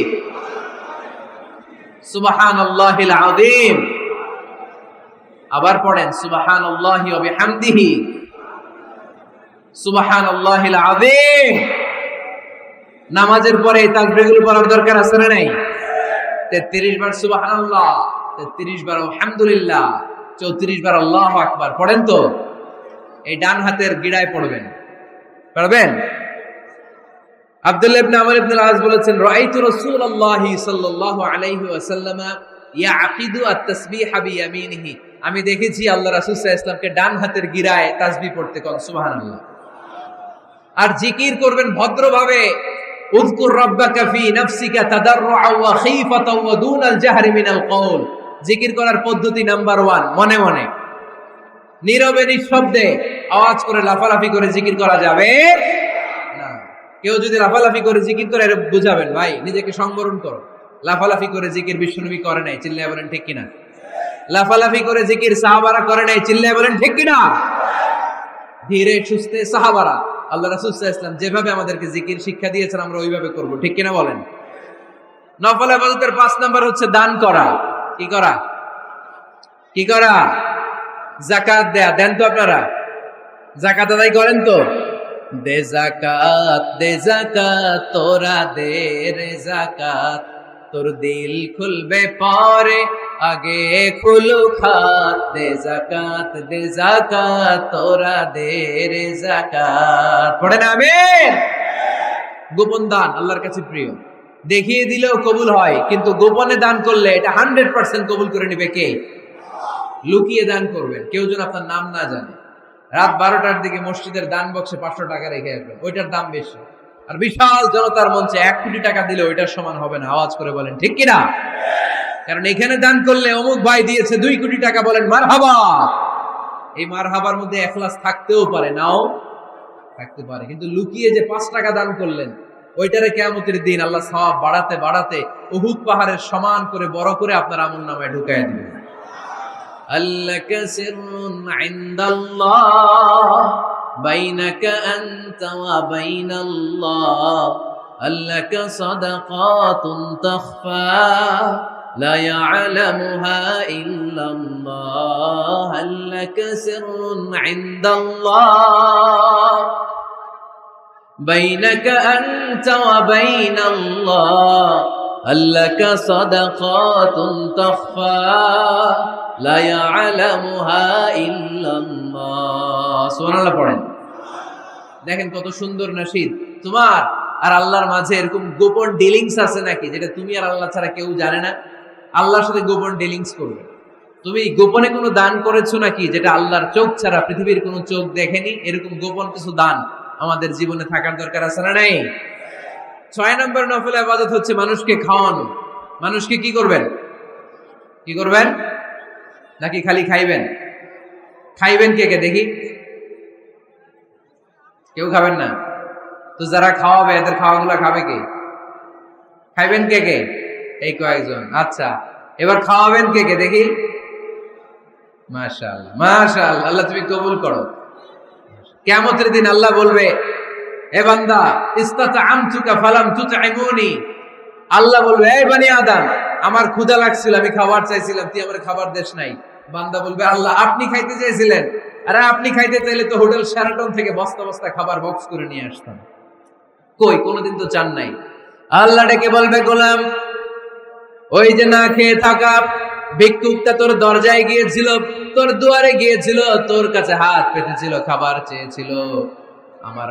সুবহানাল্লাহিল আযীম। আবার পড়েন সুবহানাল্লাহি ওয়া বিহামদিহি সুবহানাল্লাহিল আযীম। নামাজের পরে এই তাসবিহগুলো পড়ার দরকার আছে না নাই? 33 বার সুবহানাল্লাহ, 33 বার আলহামদুলিল্লাহ, 34 বার আল্লাহু আকবার পড়েন তো। এই ডান হাতের গিড়ায় পড়বেন, পারবেন? আব্দুল্লাহ ইবনে আমর ইবনে আল-আস বলেছেন রাআইতু রাসূলুল্লাহি সাল্লাল্লাহু আলাইহি ওয়াসাল্লাম ইয়াকিদু আত-তাসবিহা বিয়ামিনিহি। আমি দেখেছি আল্লাহ রাসূল সাল্লাল্লাহু আলাইহি ওয়াসাল্লামকে ডান হাতের গিড়ায় তাসবিহ পড়তে। কোন সুবহানাল্লাহ। আর জিকির করবেন ভদ্রভাবে। উযকুর রাব্বাকা ফি নাফসিকা তাদাররুআ ওয়া খীফাতাও ওয়া দুনাল জাহরি মিনাল কওল। জিকির করার পদ্ধতি নাম্বার 1, মনে মনে নীরবে নিঃশব্দে আওয়াজ করে লাফালাফি করে জিকির করা যাবে না। কেউ যদি লাফালাফি করে জিকির করে এর বুঝাবেন ভাই নিজেকে সংবরণ করো। লাফালাফি করে জিকির বিশ্বনবী করে নাই, চিল্লায় বলেন ঠিক কিনা? লাফালাফি করে জিকির সাহাবারা করে নাই, চিল্লায় বলেন ঠিক কিনা? ধীরে সুস্থে সাহাবারা আল্লাহ রাসূল সাল্লাল্লাহু আলাইহি ওয়াসাল্লাম যেভাবে আমাদেরকে জিকির শিক্ষা দিয়েছেন আমরা ওইভাবে করব, ঠিক কিনা বলেন? নফল ইবাদতের 5 নাম্বার হচ্ছে দান করা। কি করা? কি করা? যাকাত দেয়া। দেন তো আপনারা? যাকাত আদায় করেন তো? দে যাকাত তোরা দে রে যাকাত, তোর দিল খুলবে পরে আগে খুলু খাত। দে যাকাত তোরা দে রে যাকাত। পড়েন আমিন। গোপন দান আল্লাহর কাছে প্রিয়। দেখিয়ে দিলেও কবুল হয়, কিন্তু গোপনে দান করলে এটা 100% কবুল করে নেবে কে? লুকিয়ে দান করবেন, কেউ যেন আপনার নাম না জানে। রাত 12টার দিকে মসজিদের দান বক্সে 500 টাকা রেখে আসবেন, ওইটার দাম বেশি। আর বিশাল জনতার মঞ্চে 1 কোটি টাকা দিলে ওইটার সমান হবে না। আওয়াজ করে বলেন ঠিক কিনা? কারণ এখানে দান করলে অমুক ভাই দিয়েছে 2 কোটি টাকা, বলেন মারহাবা। এই মারহাবার মধ্যে ইখলাস থাকতেও পারে, নাও থাকতে পারে, কিন্তু লুকিয়ে যে 5 টাকা দান করলেন ওইটারে কিয়ামতের দিন আল্লাহ সওয়াব বাড়াতে বাড়াতে উহুদ পাহাড়ের সমান করে বড় করে আপনার আমলনামায় ঢুকায় দিবেন। আল্লাকা সিররুন ইনদাল্লাহ বাইনাকা আনতা ওয়া বাইনাল্লাহ, আল্লাকা সাদাকাতুন তাখফা লা ইয়ালামুহা ইল্লাল্লাহ, আল্লাকা সিররুন ইনদাল্লাহ বাইনাকা আনতা ওয়া বাইনাল্লাহ, আল্লাকা সাদাকাতুন তাখফা লা ইয়ালামুহা ইল্লাল্লাহ। সুবহানাল্লাহ পড়েন। দেখেন কত সুন্দর নাশিদ। তোমার আর আল্লাহর মাঝে এরকম গোপন ডিলিংস আছে নাকি যেটা তুমি আর আল্লাহ ছাড়া কেউ জানে না? আল্লাহর সাথে গোপন ডিলিংস করবে। তুমি গোপনে কোনো দান করেছো নাকি যেটা আল্লাহর চোখ ছাড়া পৃথিবীর কোনো চোখ দেখেনি? এরকম গোপন কিছু দান আমাদের জীবনে থাকার দরকার আছে না নাই? 6 নম্বর নফল ইবাদত হচ্ছে মানুষকে খাওয়ানো। মানুষকে কি করবেন? কি করবেন? নাকি খালি খাইবেন? খাইবেন কে কে দেখি? কেউ খাবেন না তো যারা খাওয়াবে এদের খাওয়াগুলো খাবে কে? খাইবেন কে কে? এই কয়েকজন। আচ্ছা, এবার খাওয়াবেন কে কে দেখি? মাশাআল্লাহ মাশাআল্লাহ, আল্লাহ তুমি কবুল করো। কিয়ামতের দিন আল্লাহ বলবে, এ বান্দা ইসতাতআমতুকা ফালাম তুতঈমুনি। আল্লাহ বলবে, এই বনি আদম, আমার ক্ষুধা লাগছিল, আমি খাবার চাইছিলাম, তুই আমার খাবার দেস নাই। বান্দা বলবে, আল্লাহ আপনি খাইতে চাইছিলেন, আরে আপনি খাইতে চাইলে তো হোটেল শেরাটন থেকে বস্তা বস্তা খাবার বক্স করে নিয়ে আসতাম। কই, কোনোদিন তো চান নাই। আল্লাহ ডেকে বলবে, গোলাম, ওই যে না খেয়ে থাকা ভিক্ষুকটা তোর দরজায় গিয়েছিল, তোর দুয়ারে গিয়েছিল, তোর কাছে হাত পেতেছিল, খাবার চেয়েছিল, আমার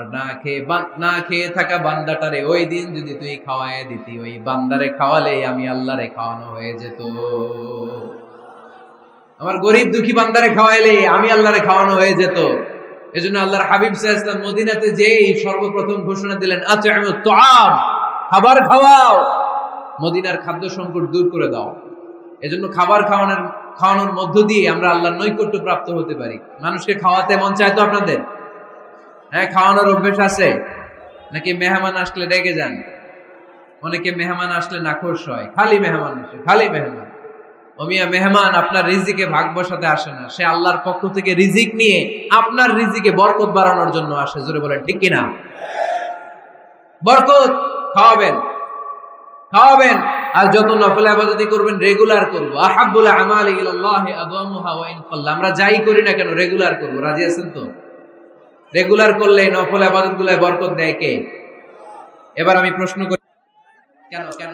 না খেয়ে থাকা বান্দাটারে ওই দিন যদি তুই খাওয়ায় দিতি, ওই বান্দারে খাওয়ালে আমি আল্লাহরে খাওয়ানো হয়ে যেত। আমার গরিব দুঃখী বান্দারে খাওয়াইলে আমি আল্লাহরে খাওয়ানো হয়ে যেত। এজন্য আল্লাহর হাবিব সাল্লাল্লাহু আলাইহি ওয়াসাল্লাম মদিনাতে যেই সর্বপ্রথম ঘোষণা দিলেন, আত'ইমুত তুআম, খাবার খাওয়াও, মদিনার খাদ্য সংকট দূর করে দাও। এজন্য খাবার খাওয়ানোর মধ্য দিয়ে আমরা আল্লাহর নৈকট্য প্রাপ্ত হতে পারি। মানুষকে খাওয়াতে মন চায় তো আপনাদের? হ্যাঁ, খাওয়ানোর অভ্যেস আছে নাকি? মেহমান আসলে রেগে যান? অনেকে মেহমান আসলে নাখোশ হয়, খালি মেহমান আসে, খালি মেহমান। ওমিয়া মেহমান আপনার রিজিকে ভাগ বসাতে আসে না, সে আল্লাহর পক্ষ থেকে রিজিক নিয়ে আপনার রিজিকে বরকত বাড়ানোর জন্য আসে। জোরে বলেন ঠিক কিনা? বরকত খাওয়াবেন, খাওয়াবেন। আর যত নফল ইবাদত করবেন রেগুলার করব। আহাব্বুল আমালি ইলাল্লাহি আদওয়ামুহা ওয়া ইন কাল্লা। আমরা যাই করি না কেন রেগুলার করব। রাজি আছেন তো? রেগুলার করলে নফল ইবাদতগুলোয় বরকত দেয় কে? এবার আমি প্রশ্ন করি, কেন কেন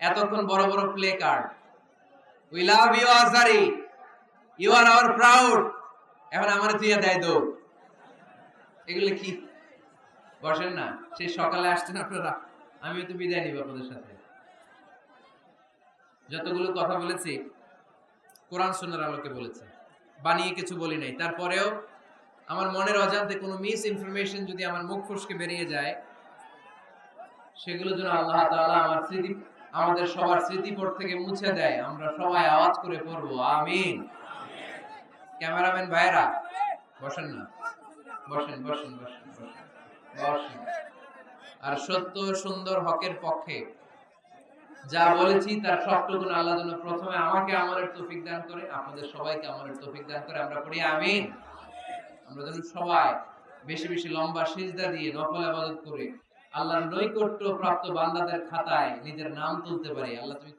এতক্ষণ বড় বড় play card, we love you Azhari, you are our proud, এখন আমার তুই দেয় দৌড়, এগুলো কি? বসেন না, সেই সকালে আসছেন আপনারা, আমিও তো বিদায় নিব আপনাদের সাথে। যতগুলো কথা বলেছি কোরআন সুন্নাহর আলোকে বলেছি, বানিয়ে কিছু বলি নাই। তারপরেও আমার মনের অজান্তে কোনো মিস ইনফরমেশন যদি আমার মুখ ফসকে বেরিয়ে যায়, সেগুলো যেন আল্লাহ তাআলা আমাদের সবার স্মৃতিপট থেকে মুছে দেয়। আমরা সবাই আওয়াজ করে পড়বো আমিন। ক্যামেরাম্যান ভাইরা বসেন না, বসেন বসেন বসেন বসেন বসেন। আর সত্য সুন্দর হকের পক্ষে যা বলেছি তার সবটুকু আল্লাহ যেন প্রথমে আমাকে আমলের তৌফিক দান করে, আপনাদের সবাইকে আমলের তৌফিক দান করে। আমরা পড়ি আমিন। আমরা যেন সবাই বেশি বেশি লম্বা সিজদা দিয়ে নফল ইবাদত করে আল্লাহর নৈকট্য প্রাপ্ত বান্দাদের খাতায় নিজের নাম তুলতে পারি। আল্লাহ তুমি